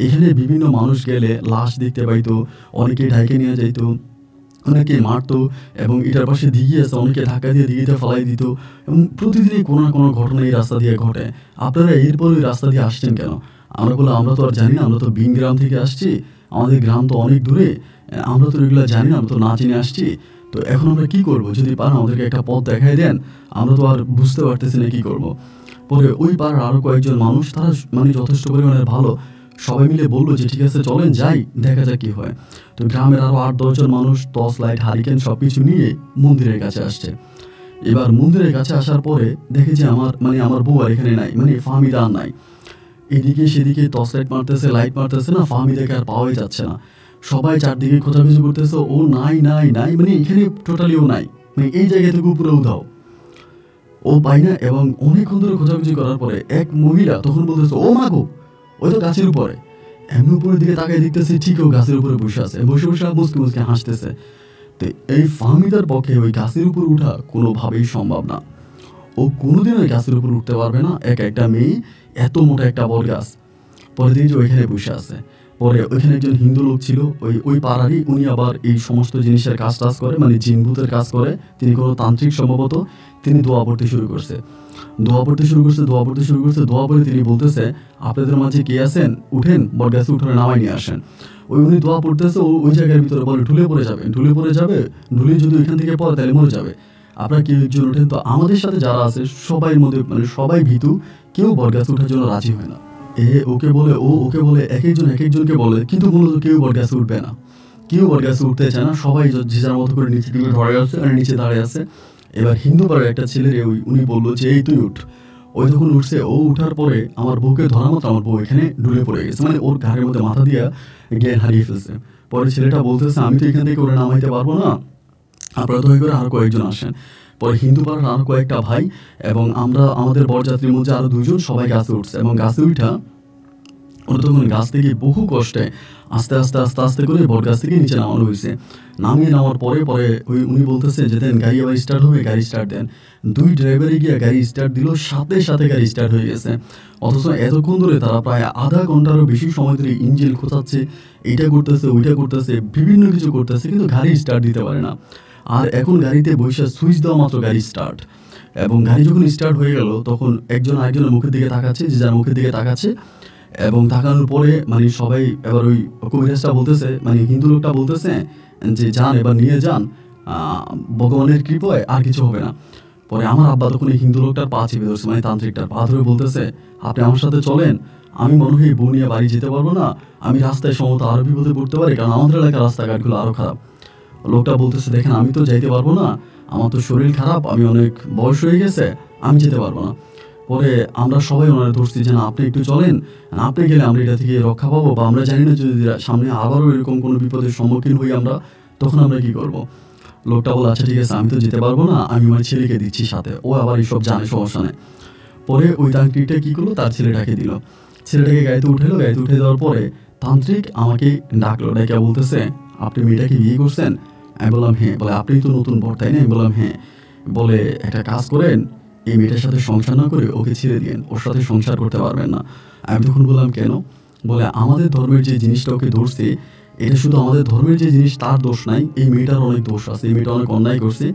A: এখানে বিভিন্ন মানুষ গেলে লাশ দেখতে পাইতো, অনেকে ঢাইকে নিয়ে যাইতো, অনেকে মারতো, এবং এটার পাশে দিঘি আছে, অনেকে ধাক্কা দিয়ে দিঘিতে ফেলাই দিত। এবং প্রতিদিনই কোনো না কোনো ঘটনা এই রাস্তা দিয়ে ঘটে। আপনারা এরপর ওই রাস্তা দিয়ে আসছেন কেন। আমরা বললাম, আমরা তো আর জানি না, আমরা তো বিন গ্রাম থেকে আসছি, আমাদের গ্রাম তো অনেক দূরে, আমরা তো এগুলো জানি না, আমরা তো না চিনে আসছি। তো এখন আমরা কি করব, যদি পারেন আমাদেরকে একটা পথ দেখাই দেন, আমরা তো আর বুঝতে পারতেছি না কি করব। পরে ওই পাড়ার আরও কয়েকজন মানুষ, তারা মানে যথেষ্ট পরিমাণে ভালো, সবাই মিলে বললো যে ঠিক আছে চলেন যাই, দেখা যাক কি হয়। তো গ্রামের আরও 8-10 জন মানুষ টর্চ লাইট, হারিকেন সব কিছু নিয়ে মন্দিরের কাছে আসছে। এবার মন্দিরের কাছে আসার পরে দেখে যে আমার বউ আর এখানে নাই, মানে ফাহমিদা আর নাই। এদিকে সেদিকে টর্চ লাইট মারতেছে না, ফাহমিদাকে আর পাওয়াই যাচ্ছে না। সবাই চারদিকে খোঁজাখুঁজি করতেছে, ও নাই, মানে এখানে টোটালি ও নাই, মানে এই জায়গা থেকে উপরে উঠাও। ও পাই না, এবং অনেকক্ষণ ধরে খোঁজাখুঁজি করার পরে এক মহিলা তখন বলতেছে, ও মা গো, ওই তো গাছের উপরে। এমনি উপরের দিকে তাকাই দেখতেছি ঠিক ও গাছের উপরে বসে আছে, বসে বসে মুসকে মুসকে হাসতেছে। তো এই ফাহমিদার পক্ষে ওই গাছের উপর উঠা কোনোভাবেই সম্ভব না। ও কোনোদিন ওই গাছের উপর উঠতে পারবে না, একটা মেয়ে, এত মোটা একটা বট গাছ। পরে দেখি যে ওইখানে বসে আছে। পরে ওইখানে একজন হিন্দু লোক ছিল ওই পাড়ারই, উনি আবার এই সমস্ত জিনিসের কাজ টাজ করে, মানে জিনভূতের কাজ করে। তিনি কোনো তান্ত্রিক সম্ভবত। তিনি দোয়া পড়তে শুরু করছে। দোয়া পরে তিনি বলতেছে, আপনাদের মাঝে কে আছেন, উঠেন, বট গাছে উঠে নামাই নিয়ে আসেন। উনি দোয়া পড়তেছে, ওই জায়গার ভিতরে বলে ঢুলে পড়ে যাবে, ঢুলে যদি ওইখান থেকে পড়ে তাহলে মরে যাবে, আপনারা কেউ একজন ওঠেন। তো আমাদের সাথে যারা আছে সবাই মধ্যে, মানে সবাই ভীতু, কেউ বট গাছে ওঠার জন্য রাজি হয় না। ওকে বলে এক একজনকে বলে, কিন্তু মূলত কেউ বট গাছে উঠবে না, কেউ বট গাছে উঠতে চায় না। সবাই যে যার মতো করে নিচে দিকে ধরে আছে আর নিচে দাঁড়িয়ে আছে। এবার হিন্দু পাড়ার একটা ছেলের উনি বললো যে এই তুই উঠ। ওই তখন উঠছে। ও উঠার পরে আমার বউকে ধরা মতো আমার বউ এখানে ঢুলে পড়ে গেছে, মানে ওর ঘাড়ের মধ্যে মাথা দিয়া জ্ঞান হারিয়ে ফেলছে। পরে ছেলেটা বলতেছে, আমি তো এখান থেকে ওরা নামাইতে পারবো না, আপনারা দয়া করে আরো কয়েকজন আসেন। পরে হিন্দু পাড়ার আরো কয়েকটা ভাই এবং আমাদের বরযাত্রীর মধ্যে আরো দুজন সবাই গাছে উঠছে, এবং গাছে উঠা ওরা তখন গাছ থেকে বহু কষ্টে আস্তে আস্তে করে বট গাছ থেকে নিচে নামানো হয়েছে। নামার পরে উনি বলতেছে যে দেন গাড়ি আবার স্টার্ট হবে, গাড়ি স্টার্ট দেন। দুই ড্রাইভারে গিয়ে গাড়ি স্টার্ট দিল, সাথে গাড়ি স্টার্ট হয়ে গেছে। অথচ এতক্ষণ ধরে তারা প্রায় আধা ঘন্টারও বেশি সময় ধরে ইঞ্জিন খোঁচাচ্ছে, এইটা করতেছে ওইটা করতেছে, বিভিন্ন কিছু করতেছে, কিন্তু গাড়ি স্টার্ট দিতে পারে না। আর এখন গাড়িতে বসে সুইচ দেওয়া মাত্র গাড়ি স্টার্ট। এবং গাড়ি যখন স্টার্ট হয়ে গেল তখন একজন আরেকজনের মুখের দিকে তাকাচ্ছে, যে যার মুখের দিকে তাকাচ্ছে। এবং তাকানোর পরে মানে সবাই এবার ওই কবিরাজটা বলতেছে, মানে হিন্দু লোকটা বলতেছে যে যান, এবার নিয়ে যান, ভগবানের কৃপায় আর কিছু হবে না। পরে আমার আব্বা তখন এই হিন্দু লোকটার পা চেপে ধরছে, মানে তান্ত্রিকটার পা ধরে বলতেছে, আপনি আমার সাথে চলেন, আমি মনে হয় বউ নিয়ে বাড়ি যেতে পারবো না, আমি রাস্তায় সম্ভবত আরো বিপদে পড়তে পারি, কারণ আমাদের এলাকার রাস্তাঘাটগুলো আরো খারাপ। লোকটা বলতেছে, দেখেন আমি তো যাইতে পারবো না, আমার তো শরীর খারাপ, আমি অনেক বয়স হয়ে গেছে, আমি যেতে পারবো না। পরে আমরা সবাই ওনারা ধরছি যে না, আপনি একটু চলেন, আপনি গেলে আমরা এটা থেকে রক্ষা পাবো, বা আমরা জানি না যদি সামনে আবারও এরকম কোনো বিপদের সম্মুখীন হই আমরা, তখন আমরা কি করব। লোকটা বলে, আচ্ছা ঠিক আছে, আমি তো যেতে পারবো না, আমি আমার ছেলেকে দিচ্ছি সাথে, ও আবার এইসব জানে, সমস্যা নেই। পরে ওই তান্ত্রিকটা কি করলো, তার ছেলেটাকে দিল, ছেলেটাকে গাড়িতে উঠে দেওয়ার পরে তান্ত্রিক আমাকে ডাকলো, ডেকে বলতেছে, আপনি মেয়েটাকে বিয়ে করছেন? আমি বললাম হ্যাঁ। বলে, আপনি তো নতুন বর, তাই না? আমি বললাম হ্যাঁ। বলে, একটা কাজ করেন, এই মেয়েটার সাথে সংসার না করে ওকে ছেড়ে দিন, ওর সাথে সংসার করতে পারবেন না। আমি তখন বললাম কেন? বলে, আমাদের ধর্মের যে জিনিসটা ওকে ধরছে, এটা শুধু আমাদের ধর্মের যে জিনিস তার দোষ নাই, এই মেয়েটার অনেক দোষ আছে, এই মেয়েটা অনেক অন্যায় করছে।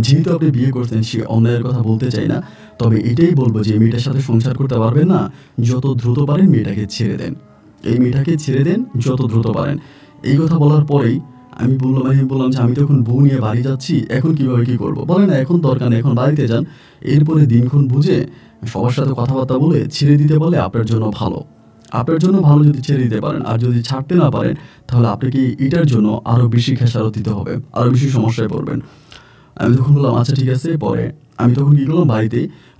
A: যেহেতু আপনি বিয়ে করছেন, সে অন্যায়ের কথা বলতে চাই না, তবে এটাই বলবো যে এই মেয়েটার সাথে সংসার করতে পারবেন না, যত দ্রুত পারেন মেয়েটাকে ছেড়ে দেন, এই মেয়েটাকে ছেড়ে দেন যত দ্রুত পারেন। এই কথা বলার পরেই আমি বললাম যে আমি তো এখন বউ নিয়ে বাড়ি যাচ্ছি, এখন কিভাবে কি করবো? বলে না, এখন দরকার নেই, এখন বাড়িতে যান, এরপরে দিনক্ষণ বুঝে সবার সাথে কথাবার্তা বলে ছেড়ে দিতে বলে আপনার জন্য ভালো যদি ছেড়ে দিতে পারেন। আর যদি ছাড়তে না পারেন, তাহলে আপনাকে এটার জন্য আরো বেশি খেসারত দিতে হবে, আরো বেশি সমস্যায় পড়বেন। আমি তখন বললাম আচ্ছা ঠিক আছে। পরে আমি তখন কি করলাম,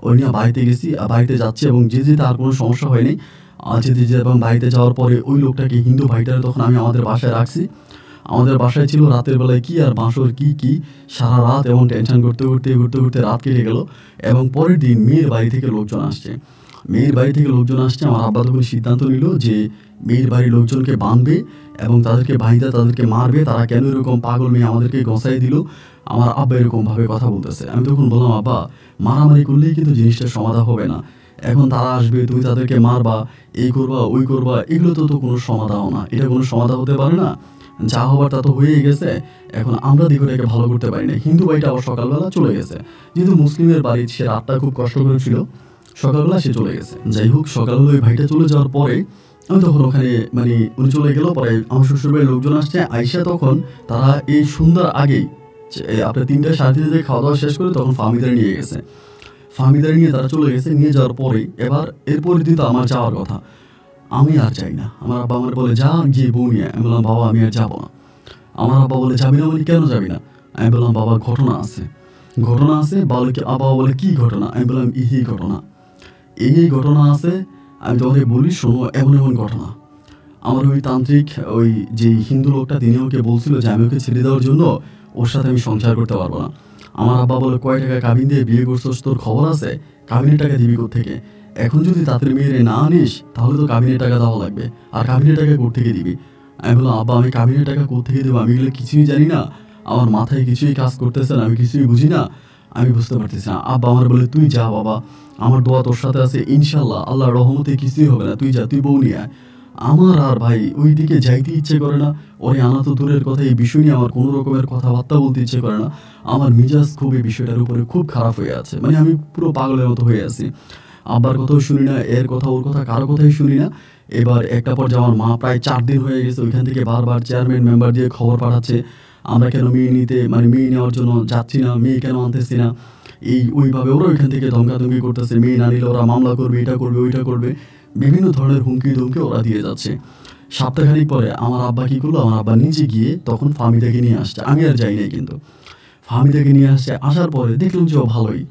A: ওই নিয়ে বাড়িতে গেছি, বাড়িতে যাচ্ছি, এবং যেতে আর কোনো সমস্যা হয়নি। এবং বাড়িতে যাওয়ার পরে ওই লোকটাকে, হিন্দু ভাইটারে তখন আমি আমাদের বাসায় রাখছি। আমাদের বাসায় ছিল, রাতের বেলায় কি আর বাঁশর কি সারা রাত, এবং টেনশন করতে রাত কেটে গেল। এবং পরের দিন মেয়ের বাড়ি থেকে লোকজন আসছে। আমার আব্বা তখন সিদ্ধান্ত নিল যে মেয়ের বাড়ির লোকজনকে বাঁধবে এবং তাদেরকে তাদেরকে মারবে, তারা কেন এরকম পাগল মেয়ে আমাদেরকে গসাই দিল। আমার আব্বা এরকমভাবে কথা বলতেছে। আমি তখন বললাম, আব্বা, মারামারি করলেই কিন্তু জিনিসটার সমাধান হবে না, এখন তারা আসবে, তুমি তাদেরকে মারবা, এই করবা ওই করবা, এগুলো তো কোনো সমাধান না, এটা কোনো সমাধান হতে পারে না, যা হবার তা তো হয়েই গেছে, এখন আমরা দিকটাকে ভালো করতে পারি না। হিন্দু ভাইটা আবার সকালবেলা চলে গেছে, যেহেতু মুসলিমের বাড়ি, সে রাতটা খুব কষ্ট করেছিল, সকালবেলা সে চলে গেছে। যাই হোক, সকালবেলা ওই ভাইটা চলে যাওয়ার পরে আমি তখন ওখানে, মানে উনি চলে গেল, পরে আমার শ্বশুরবাড়ির লোকজন আসছে, আইসা তখন তারা এই সন্ধ্যার আগেই আপনার 3টা সাড়ে 3টায় খাওয়া দাওয়া শেষ করে তখন ফার্মিদারে নিয়ে গেছে। ফার্মিদারে নিয়ে তারা চলে গেছে। নিয়ে যাওয়ার পরে এরপরের দিন তো আমার যাওয়ার কথা, আমি আর যাই না। আমার আব্বা আমার বলে, যা গিয়ে বউ নিয়ে। আমি বললাম, বাবা আমি আর যাবো না। আমার আব্বা বলে, যাবি না মানে? কেন যাবি না? আমি বললাম, বাবা ঘটনা আছে। বাবা বলে, কি ঘটনা? আমি বললাম, এই ঘটনা, এই ঘটনা আছে, আমি তোমাকে বলি শোনো, এমন ঘটনা। আমার ওই তান্ত্রিক, ওই যে হিন্দু লোকটা, তিনি ওকে বলছিল যে আমি ওকে ছেড়ে দেওয়ার জন্য ওর সাথে আমি সংসার করতে পারবো না। আমার আব্বা বলে, কয় টাকা কাবিন দিয়ে বিয়ে করছস, তোর খবর আছে? কাবিনের টাকা দিবি কোত্থেকে? এখন যদি তাদের মেয়েরে না আনিস তাহলে তো কাবিনের টাকা দেওয়া লাগবে, আর কাবিনের টাকা কোত্থেকে দিবি? আমি বললাম, আব্বা আমি কাবিনের টাকা কোত্থেকে দেবো? আমি এগুলো কিছুই জানি না, আমার মাথায় কিছুই কাজ করতেছে না, আমি কিছুই বুঝি না, আমি বুঝতে পারতেছি না। আব্বা আমার বলে, তুই যা বাবা, আমার দোয়া তোর সাথে আছে, ইনশাল্লাহ আল্লাহর রহমতে কিছুই হবে না, তুই যা, তুই বউ নিয়ে আয়। আমার আর ভাই ওই দিকে যাইতে ইচ্ছে করে না, ওরে আনা তো দূরের কথা, এই বিষয় নিয়ে আমার কোনো রকমের কথাবার্তা বলতে ইচ্ছে করে না। আমার মিজাজ খুব এই বিষয়টার উপরে খুব খারাপ হয়ে আছে, মানে আমি পুরো পাগলের মতো হয়ে আছি। আব্বার কথাও শুনি না, এর কথা ওর কথা কারো কথাই শুনি না। এবার একটা পর্যায়ে আমার মা প্রায় 4 দিন হয়ে গেছে ওইখান থেকে বারবার চেয়ারম্যান মেম্বার দিয়ে খবর পাঠাচ্ছে, আমরা কেন মেয়ে নিতে, মানে মেয়ে নেওয়ার জন্য যাচ্ছি না, মেয়ে কেন আনতেছি না, এই ওইভাবে ওরা ওইখান থেকে ধমকাধমকি করতেছে, মেয়ে না নিলে ওরা মামলা করবে, এটা করবে, ওইটা করবে, বিভিন্ন ধরনের হুমকি ধমকি ওরা দিয়ে যাচ্ছে। সপ্তাহখানিক পরে আমার আব্বা কী করলো, আমার আব্বা নিজে গিয়ে তখন ফাহমিদাকে নিয়ে আসছে, আমি আর যাই নাই, কিন্তু ফাহমিদাকে নিয়ে আসছে। আসার পরে দেখলাম যে ও ভালোই,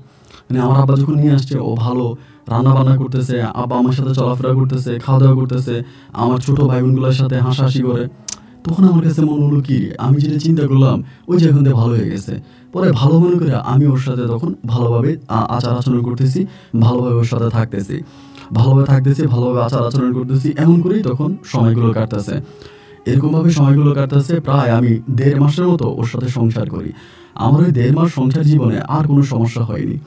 A: মানে আমার আব্বা যখন নিয়ে আসছে ও ভালো রান্না বান্না করতেছে, আব্বা আমার সাথে চলাফেরা করতেছে, খাওয়া দাওয়া করতেছে, আমার ছোটো ভাই বোনগুলোর সাথে হাসাহাসি করে। তখন আমার কাছে মনে হলো কি, আমি যেটা চিন্তা করলাম ওই যে এখন ভালো হয়ে গেছে, পরে ভালো মনে করে আমি ওর সাথে তখন ভালোভাবে আচার আচরণ করতেছি, ভালোভাবে ওর সাথে থাকতেছি, ভালোভাবে আচার আচরণ করতেছি, এমন করেই তখন সময়গুলো কাটতেছে। এরকমভাবে সময়গুলো কাটতেছে, প্রায় আমি 1.5 মাসের মতো ওর সাথে সংসার করি। আমার ওই 1.5 মাস সংসার জীবনে আর কোনো সমস্যা হয়নি,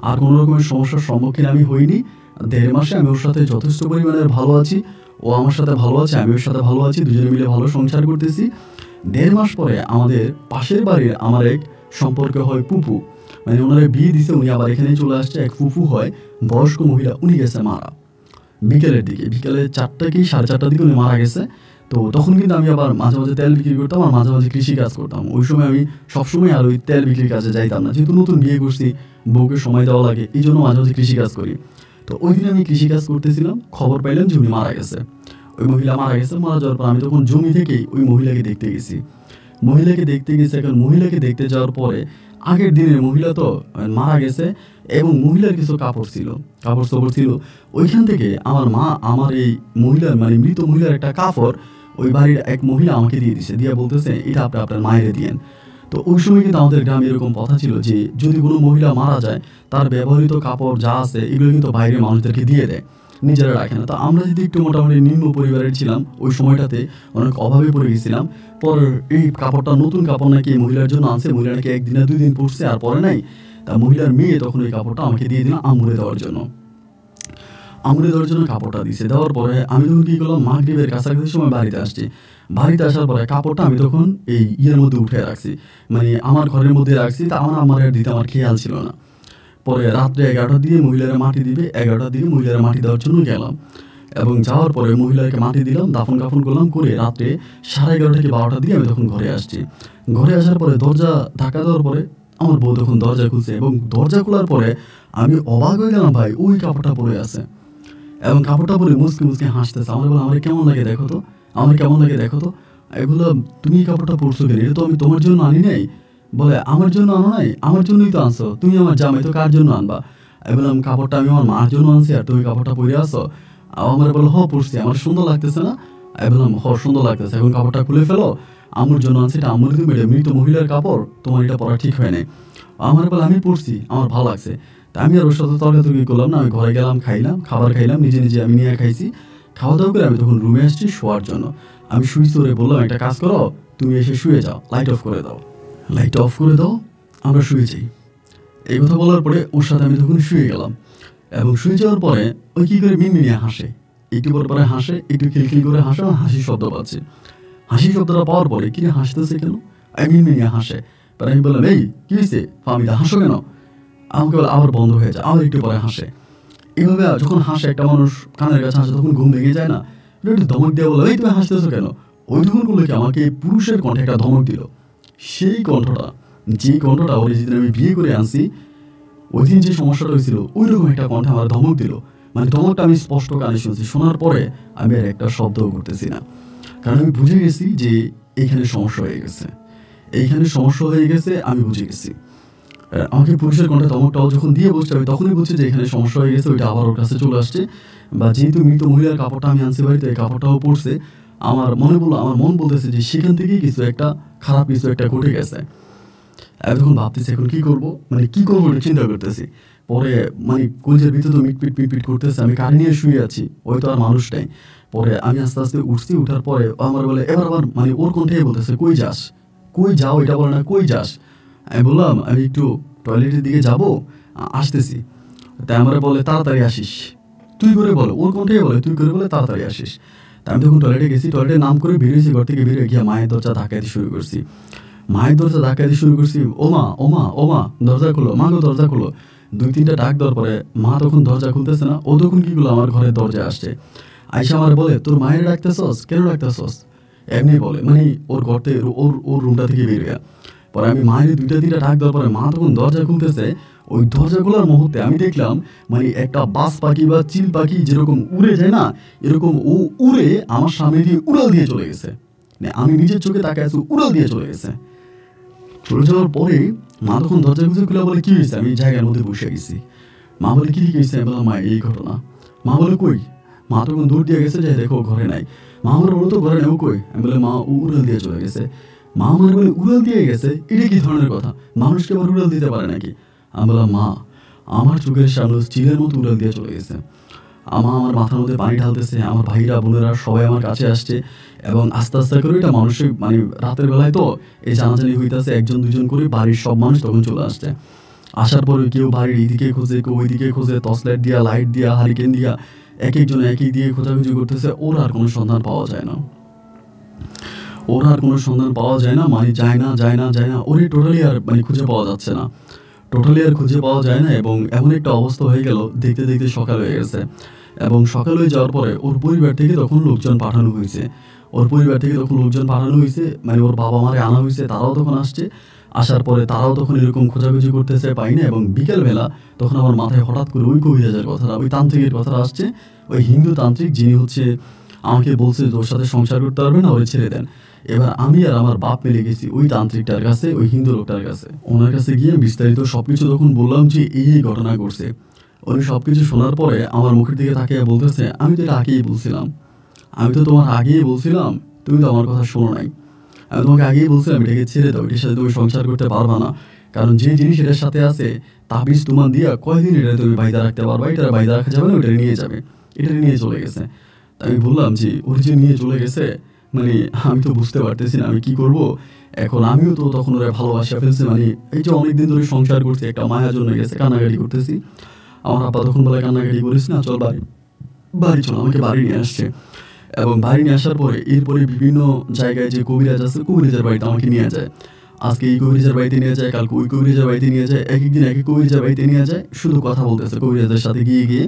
A: আর কোনো রকমের সমস্যার সম্মুখীন আমি হইনি। 1.5 মাসে আমি ওর সাথে যথেষ্ট পরিমাণের ভালো আছি, ও আমার সাথে ভালো আছে, আমি ওর সাথে ভালো আছি, দুজনে মিলে ভালো সংসার করতেছি। 1.5 মাস পরে আমাদের পাশের বাড়ির আমার এক সম্পর্ক হয় ফুফু, মানে ওনারা বিয়ে দিছে, উনি আবার এখানে চলে আসছে, এক ফুফু হয় বয়স্ক মহিলা, উনি গেছে মারা বিকেলের দিকে, বিকেলে 4টা কি 4:30টার দিকে উনি মারা গেছে। তো তখন কিন্তু আমি আবার মাঝে মাঝে তেল বিক্রি করতাম, আর মাঝে মাঝে কৃষি কাজ করতাম। ওই সময় আমি সবসময় আর ওই তেল বিক্রির কাজে যাইতাম না, যেহেতু নতুন বিয়ে করছি, বউকে সময় দেওয়া লাগে, এই জন্য মাঝে মাঝে কৃষি কাজ করি। তো ওই দিন আমি কৃষি কাজ করতেছিলাম, খবর পাইলাম যে উনি মারা গেছে, ওই মহিলা মারা গেছে। মারা যাওয়ার পর আমি তখন জমি থেকেই ওই মহিলাকে দেখতে গেছি। এখন মহিলাকে দেখতে যাওয়ার পরে আগের দিনের মহিলা তো মারা গেছে, এবং মহিলার কিছু কাপড় চোপড় ছিল। ওইখান থেকে আমার মা আমার এই মহিলার, মানে মৃত মহিলার একটা কাপড় ওই বাড়ির এক মহিলা আমাকে দিয়ে দিছে, দিয়ে বলতেছে এটা আপনি আপনার মায়েরে দিয়েন। তো ওই সময় কিন্তু আমাদের গ্রামে এরকম কথা ছিল যে যদি কোনো মহিলা মারা যায়, তার ব্যবহৃত কাপড় যা আছে এগুলো কিন্তু বাইরের মানুষদেরকে দিয়ে দেয়, নিজেরা রাখে না। তো আমরা যদি একটু মোটামুটি নিম্ন পরিবারের ছিলাম, ওই সময়টাতে অনেক অভাবে পড়ে গেছিলাম। পর এই কাপড়টা নতুন কাপড় নাকি এই মহিলার জন্য আনছে, মহিলা নাকি 1 দিন না 2 দিন পরছে আর পরে নাই। তা মহিলার মেয়ে তখন ওই কাপড়টা আমাকে দিয়ে দিল আম্মুরে দেওয়ার জন্য কাপড়টা দিছে। দেওয়ার পরে আমি তখন কী করলাম, মাগরিবের কাছাকাছি সময় বাড়িতে আসার পরে কাপড়টা আমি তখন এই ইয়ের মধ্যে উঠে রাখছি, মানে আমার ঘরের মধ্যে রাখছি। তা আমার দিতে আমার খেয়াল ছিল না। পরে রাত্রে 11টার দিকে মহিলারা মাটি দিবে, 11টার দিকে মহিলারা মাটি দেওয়ার জন্য গেলাম, এবং যাওয়ার পরে মহিলাকে মাটি দিলাম, দাফন কাফন করলাম, করে রাত্রে 11:30 কি 12টার দিকে আমি তখন ঘরে আসছি। ঘরে আসার পরে দরজা ধাক্কা দেওয়ার পরে আমার বউ তখন দরজা খুলছে, এবং দরজা খোলার পরে আমি অবাক হয়ে গেলাম, ভাই ওই কাপড়টা পরে আছে, এবং কাপড়টা পরে মুসকে মুসকে হাসতেছে। আমার বলে, আমার কেমন লাগে দেখো তো। এগুলো তুমি এই কাপড়টা পরছো কেন? এটা তো আমি তোমার জন্য আনি নাই। বলে, আমার জন্য আনো নাই? আমার জন্যই তো আনছো, তুমি আমার জামাই, তো কার জন্য আনবা? আমি বললাম, কাপড়টা আমি আমার মার জন্য আনছি, আর তুমি কাপড়টা পরে আসো? আমার বলে, পরছি, আমার সুন্দর লাগতেছে না? আমি বললাম, সুন্দর লাগতেছে, এখন কাপড়টা খুলে ফেলো, আম্মুর জন্য আনছি, এটা আম্মুর তুমি মৃত মহিলার কাপড়, তোমার এটা পরা ঠিক হয় নাই। আমার বলে, আমি পরছি, আমার ভালো লাগছে। তা আমি আর ওর সাথে তর্কাতর্কি করলাম না, আমি ঘরে গেলাম, খাবার খাইলাম, নিজে আমি নিয়ে খাইছি। খাওয়া দাওয়া করে আমি তখন রুমে আসছি শোয়ার জন্য। আমি শুইছি, ওরে বললাম, একটা কাজ করো, তুমি এসে শুয়ে যাও, লাইট অফ করে দাও, আমরা শুয়ে যাই। এই কথা বলার পরে ওর সাথে আমি তখন শুয়ে গেলাম, এবং শুয়ে যাওয়ার পরে ওই কী করে মিনমিনিয়ে হাসে, একটু পরে হাসে, একটু খিলখিল করে হাসে, হাসির শব্দ পাচ্ছে। হাসির শব্দটা পাওয়ার পরে কি হাসতেছে কেন, আমি মিনমিনিয়ে হাসে। পরে আমি বললাম, এই কী হয়েছে ফাহমিদা, হাসো কেন? আমাকে বলে, আবার বন্ধ হয়ে যায়, আবার একটু পরে হাসে। এইভাবে যখন হাসে, একটা মানুষ কানের কাছে হাসে, তখন ঘুম ভেঙে যায় না? একটু ধমক দিয়ে বলো, এই তুমি হাসতেছো কেন? ওই তখন বললো কি, আমাকে পুরুষের কণ্ঠে একটা ধমক দিল। সেই কণ্ঠটা, যে কণ্ঠটা ওই যেদিন আমি বিয়ে করে আনছি, ওই দিন যে সমস্যাটা হয়েছিল, ওই রকম একটা কণ্ঠে আমার ধমক দিল। মানে ধমকটা আমি স্পষ্ট কানে শুনছি, শোনার পরে আমি আর একটা শব্দও করতেছি না, কারণ আমি বুঝে গেছি যে এইখানে সমস্যা হয়ে গেছে, আমি বুঝে গেছি। আমাকে পুরুষের কণ্ঠে ধমকটাও যখন দিয়ে বসছে, আমি তখনই বুঝছি যে এখানে সমস্যা হয়ে গেছে, ওইটা আবার ওর কাছে চলে আসছে। বা যেহেতু মৃত মহিলার কাপড়টা আমি আনছি বাড়িতে, এই কাপড়টাও পরছে, আমার মন বলতেছে যে সেখান থেকেই খারাপ কিছু একটা ঘটে গেছে। আমি তখন ভাবতেছি এখন কি করব, মানে কি করবো এটা চিন্তা করতেছি। পরে মানে কলেজের ভিতরে তো মিটপিট মিটপিট করতেছে, আমি কারে নিয়ে শুয়ে আছি, ওই তো আর মানুষ নাই। পরে আমি আস্তে আস্তে উঠছি, উঠার পরে ও আমার বলে, এবার আবার মানে ওর কণ্ঠে বলতেছে, কই যাস, কই যাও এটা বলে না, কই যাস। আমি বললাম আমি একটু টয়লেটের দিকে যাব, আসতেছি। তাই আমার বলে তাড়াতাড়ি আসিস, তুই করে বলে, ওর কণ্ঠে বলে তুই করে বলে তাড়াতাড়ি আসিস। তা আমি তখন টয়লেটে গেছি, টয়লেটের নাম করে বেরিয়েছি, ঘর থেকে বেরিয়ে গিয়ে মায়ের দরজা ধাক্কাইতে শুরু করছি। মায়ের দরজা ধাক্কাইতে শুরু করছি, ওমা ওমা ওমা দরজা খোলো, মা গো দরজা খোলো। 2-3টা ডাক দেওয়ার পরে মা তখন দরজা খুলতেছে না, ও তখন কি করলো আমার ঘরের দরজায় আসছে। আইসা আমার বলে, তোর মায়ের ডাকতেছস, কেন ডাকতেছস, এমনি বলে, মানে ওর ঘর থেকে ওর ওর রুমটা থেকে বেরিয়ে। পরে আমি মায়ের 2-3টা ডাক দেওয়ার পরে মা তখন দরজা খুলতেছে। ওই দরজা খোলার মুহূর্তে আমি দেখলাম মানে একটা বাজ পাখি বা চিল পাখি যেরকম উড়ে যায় না, এরকম ও উড়ে আমার সামনে দিয়ে উড়াল দিয়ে চলে গেছে। মানে আমি নিজের চোখে তাকায় আছি, উড়াল দিয়ে চলে গেছে। চলে যাওয়ার পরে মা তখন দরজা খুলে বলে, কি হয়েছে, আমি জায়গার মধ্যে বসে গেছি। মা বলে, কি হয়েছে, আমি বললাম মা এই ঘটনা। মা বলে কই, মা তখন দূর দিয়ে গেছে, যে দেখো ঘরে নাই। মা আমার বলো তো ঘরে নেই, ও কই, আমি বলে মা ও উড়াল দিয়ে চলে গেছে। মা আমার বলে উড়াল দিয়ে গেছে, এটা কি ধরনের কথা, মানুষকে আবার উড়াল দিতে পারে নাকি। আমি বললাম মা আমার চোখের সামনে চিলের মতো উড়াল দিয়ে চলে গেছে। আমার মাথার মধ্যে পানি ঢালতেছে, আমার ভাইরা বোনেরা সবাই আমার কাছে আসছে, এবং আস্তে আস্তে করে এটা মানুষের মানে রাতের বেলায় তো এই জানাজানি হইতেছে, 1-2 জন করে বাড়ির সব মানুষ তখন চলে আসছে। আসার পরে কেউ বাড়ির এইদিকে খোঁজে, কেউ ওইদিকে খোঁজে, টর্চ লাইট দিয়া, লাইট দিয়া, হারিকেন দিয়া, এক একজন এক এক দিয়ে খোঁজাখুঁজি করতেছে। ওর আর কোনো সন্ধান পাওয়া যায় না, ওর আর কোনো সন্ধান পাওয়া যায় না, মানে যায় না যায় না যায় না, ওরে টোটালি আর মানে খুঁজে পাওয়া যাচ্ছে না, টোটালি আর খুঁজে পাওয়া যায় না। এবং এমন একটা অবস্থা হয়ে গেল, দেখতে দেখতে সকাল হয়ে গেছে। এবং সকাল হয়ে যাওয়ার পরে ওর পরিবার থেকে তখন লোকজন পাঠানো হয়েছে, ওর পরিবার থেকে তখন লোকজন পাঠানো হয়েছে, মানে ওর বাবা মারে আনা হয়েছে, তারাও তখন আসছে। আসার পরে তারাও তখন এরকম খোঁজাখুঁজি করতেছে, পাই না। এবং বিকেলবেলা তখন আমার মাথায় হঠাৎ করে ওই কবিরাজের কথাটা, ওই তান্ত্রিকের কথাটা আসছে। ওই হিন্দু তান্ত্রিক যিনি হচ্ছে আমাকে বলছে তোর সাথে সংসার করতে পারবে না, ওরে ছেড়ে দেন। এবার আমি আর আমার বাপ মিলে গেছি ওই তান্ত্রিকটার কাছে, ওই হিন্দু লোকটার কাছে। ওনার কাছে গিয়ে বিস্তারিত সবকিছু তখন বললাম যে এই এই ঘটনা ঘটছে। উনি সবকিছু শোনার পরে আমার মুখের দিকে তাকিয়ে বলতেছে, আমি তো এটা আগেই বলছিলাম, আমি তো তোমার আগেই বলছিলাম, তুমি তো আমার কথা শোনো নাই। আমি তোমাকে আগেই বলছিলাম এটাকে ছেড়ে দাও, এটার সাথে তুমি সংসার করতে পারবা না, কারণ যে জিনিস এটার সাথে আছে তাবিজ তোমার দিয়া কয়দিন এটা তুমি বাইদা রাখতে পারবা, এটা বাইদা রাখা যাবে না, ওটা নিয়ে যাবে, এটা নিয়ে চলে গেছে। তা আমি বললাম যে ওর যে নিয়ে চলে গেছে, মানে আমি তো বুঝতে পারতেছি না আমি কি করব। এখন আমিও তো তখন ওরা ভালোবাসা ফেলছি, মানে এই যে অনেকদিন ধরে সংসার করছি, একটা মায়া জন্মে গেছে, কান্নাকাটি করতেছি। আমার আব্বা তখন বলে, কান্নাকাটি করিস না, চল বাড়ি, বাড়ি চল, আমাকে বাড়ি নিয়ে আসছে। এবং বাড়ি নিয়ে আসার পরে এরপরে বিভিন্ন জায়গায় যে কবিরাজ আছে, কবিরাজের বাড়িতে আমাকে নিয়ে যায়। আজকে এই কবিরাজের বাড়িতে নিয়ে যায়, কালকে ওই কবিরাজের বাড়িতে নিয়ে যায়, এক একদিন এক এক কবিরাজের বাড়িতে নিয়ে যায়, শুধু কথা বলতেছে কবিরাজের সাথে। গিয়ে গিয়ে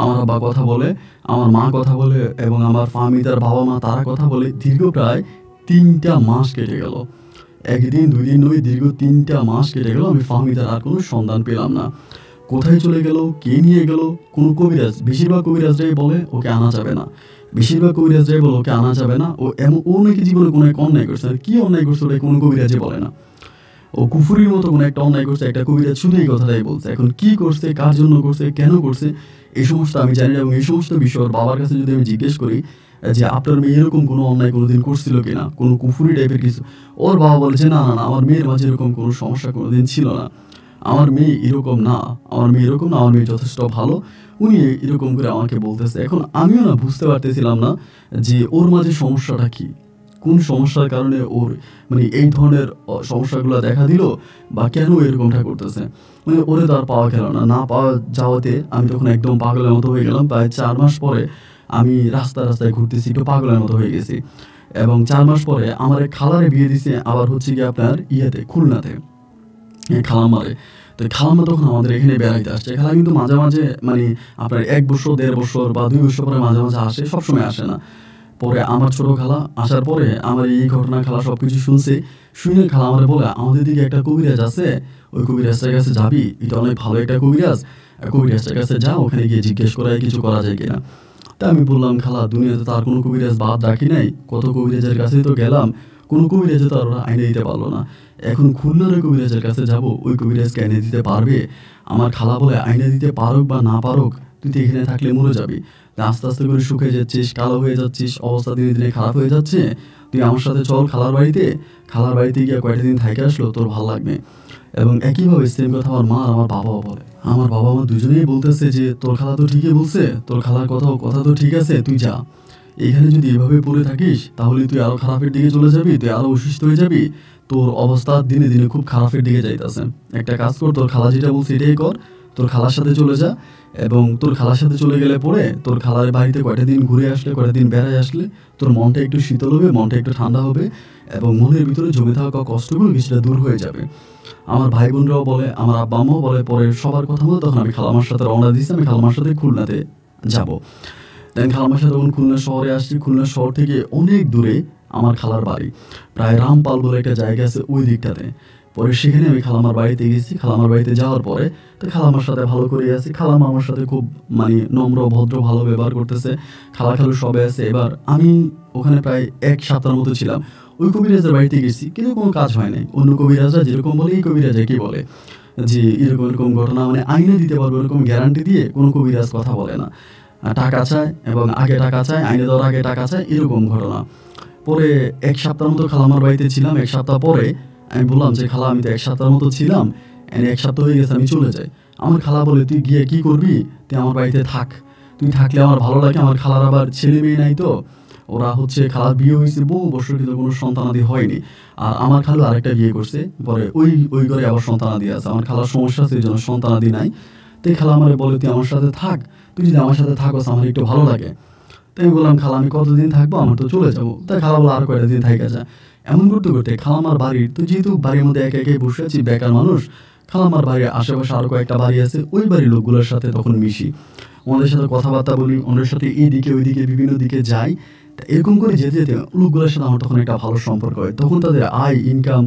A: আমার আব্বা কথা বলে, আমার মা কথা বলে, এবং আমার ফাহমিদার বাবা মা তারা কথা বলে। দীর্ঘ প্রায় 3টা মাস কেটে গেল, একদিন 2 দিন নয়, দীর্ঘ 3টা মাস কেটে গেল। আমি ফাহমিদার আর কোনো সন্ধান পেলাম না, কোথায় চলে গেল, কে নিয়ে গেল। কোনো কবিরাজ, বেশিরভাগ কবিরাজরাই বলে ওকে আনা যাবে না, বেশিরভাগ কবিরাজরাই বলে ওকে আনা যাবে না, ও এমন ও নাকি জীবনে কোনো এক অন্যায় করছে। আর কি অন্যায় করছে ওটা কোনো কবিরাজে বলে না, ও কুফুরির মতো কোনো একটা অন্যায় করছে, একটা কবিরাজ শুধু এই কথাটাই বলছে। এখন কি করছে, কার জন্য করছে, কেন করছে, এই সমস্ত আমি জানি না। এবং এই সমস্ত বিষয় ওর বাবার কাছে যদি আমি জিজ্ঞেস করি যে আপনার মেয়ে এরকম কোনো অন্যায় কোনোদিন করছিল কিনা, কোনো কুফুরি টাইপের কিছু, ওর বাবা বলেছে না না না, আমার মেয়ের মাঝে এরকম কোনো সমস্যা কোনোদিন ছিল না, আমার মেয়ে এরকম না, আমার মেয়ে এরকম না, আমার মেয়ে যথেষ্ট ভালো। উনি এরকম করে আমাকে বলতেছে। এখন আমিও না বুঝতে পারতেছিলাম না যে ওর মাঝে সমস্যাটা কি, কোন সমস্যার কারণে ওর মানে এই ধরনের সমস্যাগুলো দেখা দিল, বা কেন এরকমটা করতেছে। মানে ওরে তো আর পাওয়া গেল না, না পাওয়া যাওয়াতে আমি তখন একদম পাগলের মতো হয়ে গেলাম। প্রায় 4 মাস পরে আমি রাস্তায় রাস্তায় ঘুরতেছি, একটু পাগলের মতো হয়ে গেছি। এবং 4 মাস পরে আমার এক খালারে বিয়ে দিছে, আবার হচ্ছে কি আপনার ইয়েতে, খুলনাতে, খালাম্মারে। তো খালাম্মা তখন আমাদের এখানে বেড়াইতে আসছে। খালা কিন্তু মাঝে মাঝে মানে আপনার 1 বছর 1.5 বছর বা 2 বছর পরে মাঝে মাঝে আসে, সবসময় আসে না। পরে আমার ছোট খালা আসার পরে আমার এই ঘটনা খালা সব কিছু শুনছে। শুনে খালা আমার বলে, আমাদের দিকে একটা কবিরাজ আছে, ওই কবিরাজটার কাছে যাবি, এটা অনেক ভালো একটা কবিরাজ, কবিরাজটার কাছে যা, ওখানে গিয়ে জিজ্ঞেস করা কিছু করা যায় কিনা। তা আমি বললাম, খালা দুনিয়াতে তার কোনো কবিরাজ বাদ রাখি নাই, কত কবিরাজের কাছেই তো গেলাম, কোনো কবিরাজে তো আর ওরা আইনে দিতে পারলো না। এখন খুলনার ওই কবিরাজের কাছে যাব, ওই কবিরাজকে আইনে দিতে পারবে? আমার খালা বলে, আইনে দিতে পারুক বা না পারুক তুই তো এখানে থাকলে মরে যাবি, তুই আস্তে আস্তে করে শুকিয়ে যাচ্ছিস, কালো হয়ে যাচ্ছিস, অবস্থা দিনে দিনে খারাপ হয়ে যাচ্ছে, তুই আমার সাথে চল খালার বাড়িতে গিয়ে কয়েকটা দিন থেকে আসলো, তোর ভালো লাগবে। এবং একইভাবে সেম কথা আমার মা আর আমার বাবাও বলে। আমার বাবা মা দুজনেই বলতেছে যে তোর খালা তো ঠিকই বলছে, তোর খালার কথা তো ঠিক আছে, তুই যা, এখানে যদি এভাবে পড়ে থাকিস তাহলে তুই আরো খারাপের দিকে চলে যাবি, তুই আরো অসুস্থ হয়ে যাবি, তোর অবস্থা দিনে দিনে খুব খারাপের দিকে যাইতেছে। একটা কাজ কর, তোর খালা যেটা বলছে এটাই কর, তোর খালার সাথে চলে যা, এবং তোর খালার সাথে চলে গেলে পরে তোর খালার বাড়িতে কয়টা দিন ঘুরে আসলে, কয়টা দিন বেড়ায় আসলে তোর মনটা একটু শীতল হবে, মনটা একটু ঠান্ডা হবে, এবং মনের ভিতরে জমে থাকা কষ্টগুলো কিছুটা দূর হয়ে যাবে। আমার ভাই বোনরাও বলে, আমার আব্বা আম্মাও বলে। পরে সবার কথা মতো তখন আমি খালামার সাথে রওনা দিয়েছি, আমি খালামার সাথে খুলনাতে যাব। দেন খালামার সাথে তখন খুলনা শহরে আসছি। খুলনা শহর থেকে অনেক দূরে আমার খালার বাড়ি, প্রায় রামপাল বলে একটা জায়গা আছে ওই দিকটাতে। পরে সেখানে আমি খালামার বাড়িতে গেছি। খালামার বাড়িতে যাওয়ার পরে তো খালামার সাথে ভালো করে আছি। খালামা আমার সাথে খুব মানে নম্র ভদ্র ভালো ব্যবহার করতেছে, খালু সবে আছে। এবার আমি ওখানে প্রায় 1 সপ্তাহের মতো ছিলাম। ওই কবিরাজের বাড়িতে গেছি, কিন্তু কোনো কাজ হয় নাই। অন্য কবিরাজরা যেরকম বলে এই কবিরাজ কি বলে যে এরকম এরকম ঘটনা মানে আইনে দিতে পারবে এরকম গ্যারান্টি দিয়ে কোনো কবিরাজ কথা বলে না। টাকা চায় এবং আগে টাকা চায়, আইনে দেওয়ার আগে টাকা চায়, এরকম ঘটনা। পরে 1 সপ্তাহ মতো খালামার বাড়িতে ছিলাম। 1 সপ্তাহ পরে আমি বললাম যে খালা আমি তো 1 সপ্তাহের মতো ছিলাম, 1 সপ্তাহ হয়ে গেছে, আমি চলে যাই। আমার খালা বলে তুই গিয়ে কি করবি, তুই আমার বাড়িতে থাক, তুই থাকলে আমার ভালো লাগে। আমার খালার আবার ছেলে মেয়ে নাই, তো ওরা হচ্ছে খালার বিয়ে হয়েছে বহু বছর কিন্তু কোনো সন্তানাদি হয়নি। আর আমার খালু আরেকটা বিয়ে করছে, পরে ওই ঘরে আবার সন্তানাদি আছে। আমার খালার সমস্যা আছে, এই জন্য সন্তানাদি নাই। তাই খালা আমার বলে তুই আমার সাথে থাক, তুই যদি আমার সাথে থাকোস আমার একটু ভালো লাগে। তাই আমি বললাম খালা আমি কতদিন থাকবো, আমার তো চলে যাবো। তাই খালা বলে আর কয়টা দিন থাকা যায়। এমন করতে করতে খালামার বাড়ির তো যেহেতু বাড়ির মধ্যে একে একে বসে আছি বেকার মানুষ, খালামার বাড়ির আশেপাশে আরো কয়েকটা বাড়ি আছে, ওই বাড়ির লোকগুলোর সাথে তখন মিশি, ওনাদের সাথে কথাবার্তা বলি, ওনাদের সাথে এইদিকে ওইদিকে বিভিন্ন দিকে যাই। তা এরকম করে যেতে যেতে লোকগুলোর সাথে আমার তখন একটা ভালো সম্পর্ক হয়। তখন তাদের আয় ইনকাম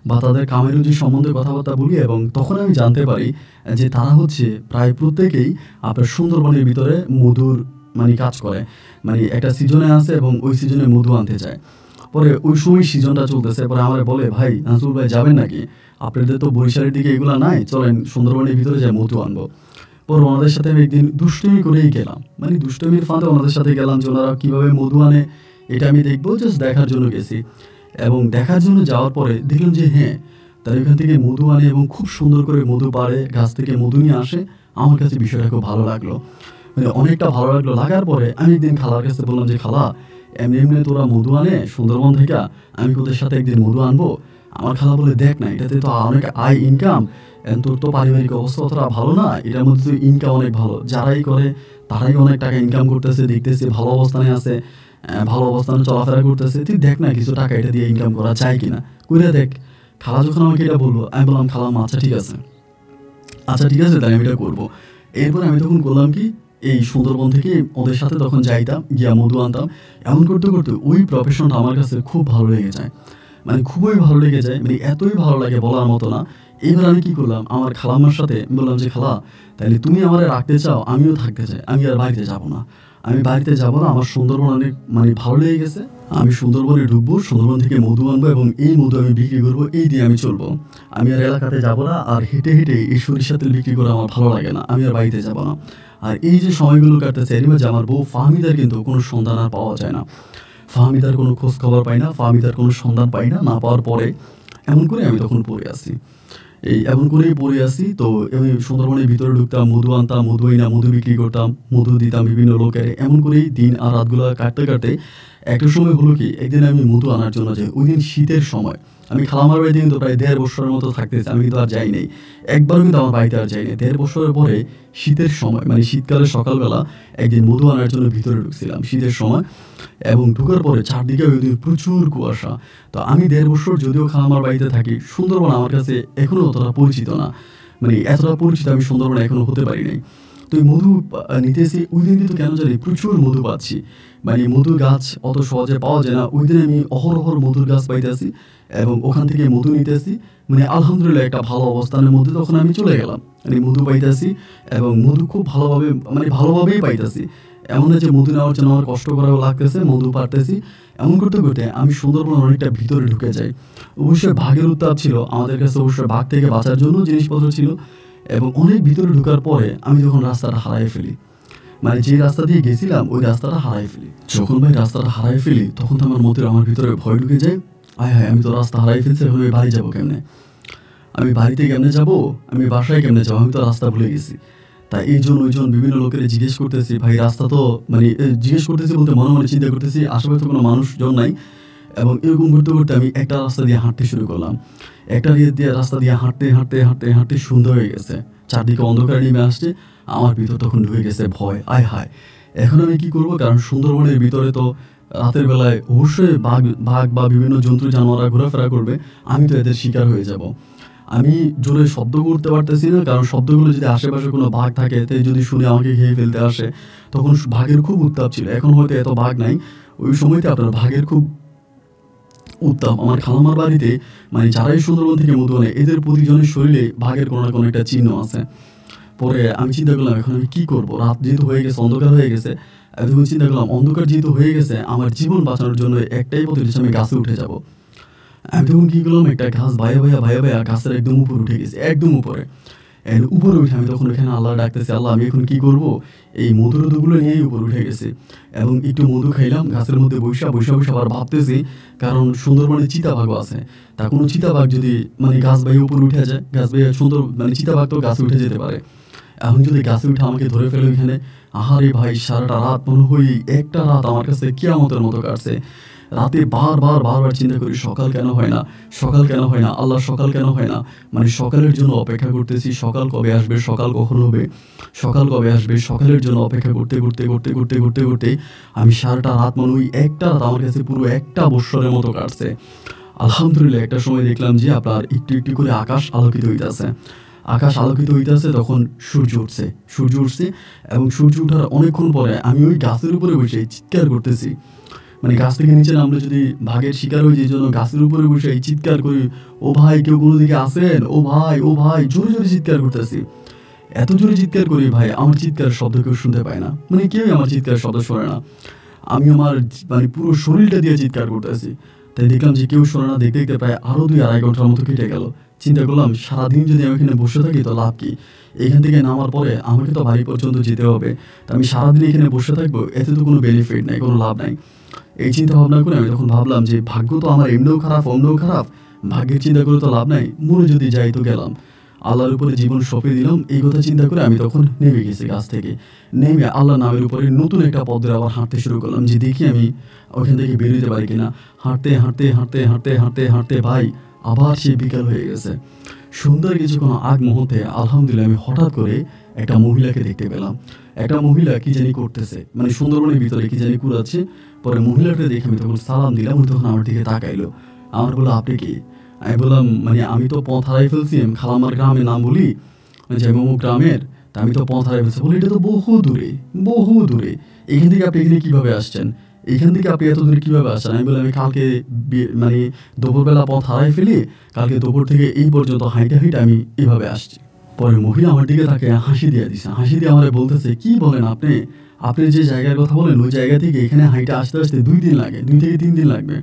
A: বা তাদের কামের রুজি সম্বন্ধে কথাবার্তা বলি, এবং তখন আমি জানতে পারি যে তারা হচ্ছে প্রায় প্রত্যেকেই আপনার সুন্দরবনের ভিতরে মধুর মানে কাজ করে, মানে একটা সিজনে আছে এবং ওই সিজনে মধু আনতে যায়। পরে ওই সময় সিজনটা চলতেছে। পরে আমার বলে ভাই নাজমুল ভাই যাবেন নাকি, আপনাদের তো বরিশালের দিকে এগুলো নাই, চলেন সুন্দরবনের ভিতরে যাই মধু আনবো। পর ওনাদের সাথে আমি একদিন দুষ্টুমি করেই গেলাম, মানে দুষ্টুমির ফাঁদে ওনাদের সাথে গেলাম যে ওনারা কীভাবে মধু আনে এটা আমি দেখবো, জাস্ট দেখার জন্য গেছি। এবং দেখার জন্য যাওয়ার পরে দেখলাম যে হ্যাঁ তারা এখান থেকে মধু আনে এবং খুব সুন্দর করে মধু পাড়ে, গাছ থেকে মধু নিয়ে আসে। আমার কাছে বিষয়টা খুব ভালো লাগলো, মানে অনেকটা ভালো লাগলো। লাগার পরে আমি একদিন খালার কাছে বললাম যে খালা এমনি এমনি তোরা মধু আনে সুন্দরবন থেকে, আমি তোদের সাথে একদিন মধু আনবো। আমার খালা বলে দেখ না এটাতে তো অনেক আয় ইনকাম, তোর তো পারিবারিক অবস্থা অতটা ভালো না, এটার মধ্যে তো ইনকাম অনেক ভালো, যারাই করে তারাই অনেক টাকা ইনকাম করতেছে, দেখতেছে ভালো অবস্থানে আছে, ভালো অবস্থানে চলাফেরা করতেছে, তুই দেখ না কিছু টাকা এটা দিয়ে ইনকাম করা যায় কিনা, কইরা দেখ। খালা যখন আমাকে এটা বললো আমি বললাম খালা আচ্ছা ঠিক আছে, আচ্ছা ঠিক আছে তাই আমি এটা করবো। এরপর আমি তখন করলাম কি, এই সুন্দরবন থেকে ওদের সাথে তখন যাইতাম, গিয়া মধু আনতাম। এমন করতে করতে ওই প্রফেশনটা আমার কাছে খুব ভালো লেগে যায়, মানে খুবই ভালো লেগে যায়, মানে এতই ভালো লাগে বলার মতো না। এবার আমি কি করলাম, আমার খালাম্মার সাথে বললাম যে খালা তাহলে তুমি আমার রাখতে চাও, আমিও থাকতে চাই, আমি আর বাড়িতে যাব না, আমি বাড়িতে যাব না, আমার সুন্দরবন অনেক মানে ভালো লেগে গেছে, আমি সুন্দরবনে ঢুকবো, সুন্দরবন থেকে মধু আনবো এবং এই মধু আমি বিক্রি করবো, এই দিয়ে আমি চলবো, আমি আর এলাকাতে যাব না, আর হেঁটে হেঁটে এই সরিষার তেল বিক্রি করা আমার ভালো লাগে না, আমি আর বাড়িতে যাব না। আর এই যে সময়গুলো কাটতেছে এর মাঝে আমার বউ ফাহমিদার কিন্তু কোনো সন্ধান আর পাওয়া যায় না, ফাহমিদার কোনো খোঁজ খবর পাই না, ফাহমিদার কোনো সন্ধান পাই না, না পাওয়ার পরে এমন করে আমি তখন পড়ে আসি, এই এমন করেই পড়ে আসি। তো আমি সুন্দরবনের ভিতরে ঢুকতাম, মধু আনতাম, মধু না মধু বিক্রি করতাম, মধু দিতাম বিভিন্ন লোকের, এমন করেই দিন আর রাতগুলো কাটতে কাটতে একটা সময় হলো কি, একদিন আমি মধু আনার জন্য যাই, ওই দিন শীতের সময়, আমি খালামার বাড়িতে কিন্তু প্রায় 1.5 বছরের মতো থাকতেছি, আমি কিন্তু আর যাই নাই, একবারও কিন্তু আমার বাড়িতে আর যাই নাই। 1.5 বছরের পরে শীতের সময় মানে শীতকালের সকালবেলা একদিন মধু আনার জন্য ভিতরে ঢুকছিলাম শীতের সময়, এবং ঢুকার পরে চারদিকে ওই দিন প্রচুর কুয়াশা। তো আমি 1.5 বছর যদিও খালামার বাড়িতে থাকি, সুন্দরবন আমার কাছে এখনও অতটা পরিচিত না, মানে এতটা পরিচিত আমি সুন্দরবনে এখনও হতে পারি নাই। তো এই মধু নিতেছি, ওই দিন কিন্তু কেন জানি প্রচুর মধু পাচ্ছি, মানে মধুর গাছ অত সহজে পাওয়া যায় না, ওই দিন আমি অহরহর মধুর গাছ পাইতেছি এবং ওখান থেকে মধু নিতেছি, মানে আলহামদুলিল্লাহ একটা ভালো অবস্থানের মধ্যে তখন আমি চলে গেলাম, মানে মধু পাইতেছি এবং মধু খুব ভালোভাবে মানে ভালোভাবেই পাইতেছি, এমন না যে মধু নেওয়ার জন্য আমার কষ্ট করাও লাগতেছে, মধু পারতেছি। এমন করতে করতে আমি সুন্দরবন অনেকটা ভিতরে ঢুকে যাই। অবশ্যই ভাগের উত্তাপ ছিল আমাদের কাছে, অবশ্যই ভাগ থেকে বাঁচার জন্য জিনিসপত্র ছিল, এবং অনেক ভিতরে ঢোকার পরে আমি যখন রাস্তাটা হারিয়ে ফেলি, মানে যে রাস্তা দিয়ে গেছিলাম ওই রাস্তাটা হারাই ফেলি। যখন ভাই রাস্তাটা হারাই ফেলি তখন তো আমার ভিতরে ভয় ঢুকে যায়, আয় হায় আমি তো রাস্তা হারাই ফেলছি, এখন আমি বাড়ি যাবো কেমনে, আমি বাড়িতে কেমনে যাবো, আমি বাসায় কেমনে যাবো, আমি তো রাস্তা ভুলে গেছি। তাই এইজন ওইজন বিভিন্ন লোকের জিজ্ঞেস করতেছি, ভাই রাস্তা তো মানে জিজ্ঞেস করতেছি বলতে মনে মনে চিন্তা করতেছি আশেপাশে তো কোনো মানুষজন নাই। এবং এরকম করতে করতে আমি একটা রাস্তা দিয়ে হাঁটতে শুরু করলাম। একটা রাস্তা দিয়ে হাঁটতে হাঁটতে হাঁটতে হাঁটতে সন্ধ্যা হয়ে গেছে, চারদিকে অন্ধকার নেমে আসছে। আমার ভিতর তখন ঢুকে গেছে ভয়, আয় হায় এখন আমি কি করব, কারণ সুন্দরবনের ভিতরে তো রাতের বেলায় অবশ্যই বাঘ বাঘ বা বিভিন্ন জন্তু জানোয়াররা ঘোরাফেরা করবে, আমি তো এদের শিকার হয়ে যাব। আমি জোরে শব্দ করতে পারতেছি না, কারণ শব্দগুলো যদি আশেপাশে কোনো বাঘ থাকে তাই যদি শুনে আমাকে খেয়ে ফেলতে আসে। তখন বাঘের খুব উত্তাপ ছিল, এখন হয়তো এত বাঘ নাই, ওই সময়তে আপনার বাঘের খুব উত্তাপ। আমার খালামার বাড়িতে মানে যারাই সুন্দরবন থেকে মধু আনে এদের প্রতিজনের শরীরে বাঘের কোনো না কোনো একটা চিহ্ন আছে। পরে আমি চিন্তা করলাম এখন আমি কী করবো, রাত যেহেতু হয়ে গেছে, অন্ধকার হয়ে গেছে। তখন চিন্তা করলাম অন্ধকার যেহেতু হয়ে গেছে আমার জীবন বাঁচানোর জন্য একটাই পথ হচ্ছে আমি গাছে উঠে যাব। আমি তখন কী করলাম, একটা ঘাস ভাইয়া গাছের একদম উপর উঠে গেছে, একদম উপরে। এর উপরে উঠে আমি তখন ওখানে আল্লাহ ডাকতেছি, আল্লাহ আমি এখন কী করবো, এই মধুরগুলো নিয়েই উপর উঠে গেছি। এবং একটু মধু খাইলাম গাছের মধ্যে বৈশা আবার ভাবতেছি, কারণ সুন্দরবনে চিতাবাঘও আছে, তা কোনো চিতাবাঘ যদি মানে গাছ বাইয়ে উপর উঠে যায়, গাছ বাইয়ে সুন্দর মানে চিতাবাঘ তো গাছে উঠে যেতে পারে। এখন যদি গাছে উঠে আমাকে ধরে ফেলে ওইখানে, আহারে ভাই সারাটা রাত মনে হয় একটা রাত আমার কাছে কিয়ামতের মতো কাটছে। রাতে বারবার চিন্তা করি সকাল কেন হয় না, সকাল কেন হয় না, আল্লাহ সকাল কেন হয় না। মানে সকালের জন্য অপেক্ষা করতেছি, সকাল কবে আসবে, সকাল কখন হবে, সকাল কবে আসবে, সকালের জন্য অপেক্ষা করতে আমি সারাটা রাত মনে হয় একটা রাত আমার কাছে পুরো একটা বৎসরের মতো কাটছে। আলহামদুলিল্লাহ একটা সময় দেখলাম যে আপনার একটু করে আকাশ আলোকিত হইতেছে, তখন সূর্য উঠছে এবং সূর্য ওঠার অনেকক্ষণ পরে আমি ওই গাছের উপরে বসে চিৎকার করতেছি। মানে গাছ থেকে নিচে নামলে যদি বাঘের শিকার হয়ে যায়, জন্য গাছের উপরে বসে চিৎকার করি, ও ভাই কেউ কোনো দিকে আসেন, ও ভাই জোরে চিৎকার করতেছি। এত জোরে চিৎকার করি ভাই আমার চিৎকার শব্দ কেউ শুনতে পায় না, মানে কেউই আমার চিৎকার শব্দ শোনে না। আমি আমার মানে পুরো শরীরটা দিয়ে চিৎকার করতেছি। তাই দেখলাম যে কেউ শোনে না, দেখতে প্রায় আরও 2-2.5 ঘন্টার মতো কেটে গেল। চিন্তা করলাম সারাদিন যদি আমি এখানে বসে থাকি তো লাভ কি, এখান থেকে নামার পরে আমাকে তো বাড়ি পর্যন্ত যেতে হবে, তা আমি সারাদিন এখানে বসে থাকবো, এতে তো কোনো বেনিফিট নাই, কোনো লাভ নাই। এই চিন্তা ভাবনা করে আমি তখন ভাবলাম যে ভাগ্য তো আমার এমনিও খারাপ অমনিও খারাপ, ভাগ্যের চিন্তা করে তো লাভ নাই, মরে যদি যাই তো গেলাম, আল্লাহর উপরে জীবন সঁপে দিলাম। এই কথা চিন্তা করে আমি তখন নেমে গেছি গাছ থেকে, নেমে আল্লাহ নামের উপরে নতুন একটা পথ ধরে আবার হাঁটতে শুরু করলাম, যে দেখি আমি ওইখান থেকে বেরোতে পারি কিনা। হাঁটতে ভাই আবার সে বিকাল হয়ে গেছে। সুন্দর কিছুক্ষণ আগ মুহূর্তে আলহামদুলিল্লাহ আমি হঠাৎ করে একটা মহিলাকে দেখতে পেলাম। একটা মহিলা কি জানি করতেছে, মানে সুন্দরবনের ভিতরে কি জানি কুড়াচ্ছে। পরে মহিলাটা দেখে আমি তখন সালাম দিলাম, উনি তখন আমার দিকে তাকাইলো। আমার বললো আপনি কি? আমি বললাম মানে আমি তো পথ হারাই ফেলছি, আমি খালামার গ্রামের নাম বলি যে আমি অমুক গ্রামের, তা আমি তো পথ হারাই ফেলছি। বলি এটা তো বহু দূরে, এখান থেকে আপনি এখানে কীভাবে আসছেন, এখান থেকে আপনি এত দূরে কীভাবে আসছেন? আমি বললাম আমি কালকে মানে দুপুরবেলা পথ হারাই ফেলি, কালকে দুপুর থেকে এই পর্যন্ত হাইটে আমি এইভাবে আসছি। পরে মহিলা আমার দিকে তাকে হাসি দিয়ে দিছে, হাসি দিয়ে আমার বলতেছে কি বলেন আপনি, আপনি যে জায়গার কথা বলেন ওই জায়গা থেকে এখানে হাইটে আসতে 2 দিন লাগে, 2 থেকে 3 দিন লাগবে।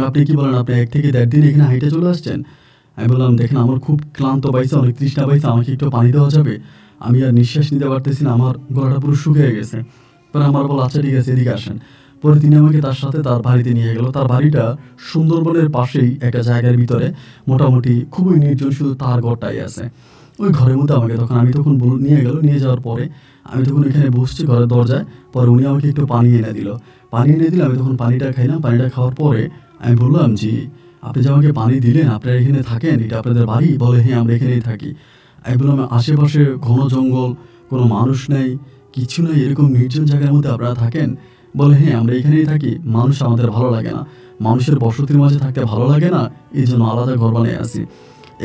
A: আপনি কি বলেন, আপনি 1 থেকে 1.5 দিন এখানে হাইটে চলে আসছেন? আমি বললাম দেখেন আমার খুব ক্লান্ত পাইছে, অনেক তৃষ্ণা পাইছে, আমাকে একটু পানি দেওয়া যাবে? আমি আর নিঃশ্বাস নিতে পারতেছি না, আমার গলাটা পুরো শুকিয়ে গেছে। পরে আমার বল আচ্ছা ঠিক আছে এদিকে আসেন। পরে তিনি আমাকে তার সাথে তার বাড়িতে নিয়ে গেল। তার বাড়িটা সুন্দরবনের পাশেই একটা জায়গার ভিতরে, মোটামুটি খুবই নির্জন, শুধু তার ঘরটাই আছে। ওই ঘরের মধ্যে আমাকে আমি তখন নিয়ে গেল। নিয়ে যাওয়ার পরে আমি তখন এখানে বসছি ঘরের দরজায়। পরে উনি আমাকে একটু পানি এনে দিল। আমি তখন পানিটা খাইলাম। পানিটা খাওয়ার পরে আমি বললাম যে আপনি যে আমাকে পানি দিলেন, আপনারা এখানে থাকেন, এটা আপনাদের বাড়ি? বলে হ্যাঁ আমরা এখানেই থাকি। আমি বললাম আশেপাশে ঘন জঙ্গল, কোনো মানুষ নেই, কিছু নেই, এরকম নির্জন জায়গার মধ্যে আপনারা থাকেন? বলে হ্যাঁ আমরা এখানেই থাকি, মানুষ আমাদের ভালো লাগে না, মানুষের বসতির মাঝে থাকতে ভালো লাগে না, এই জন্য আলাদা ঘর বানিয়ে আসি।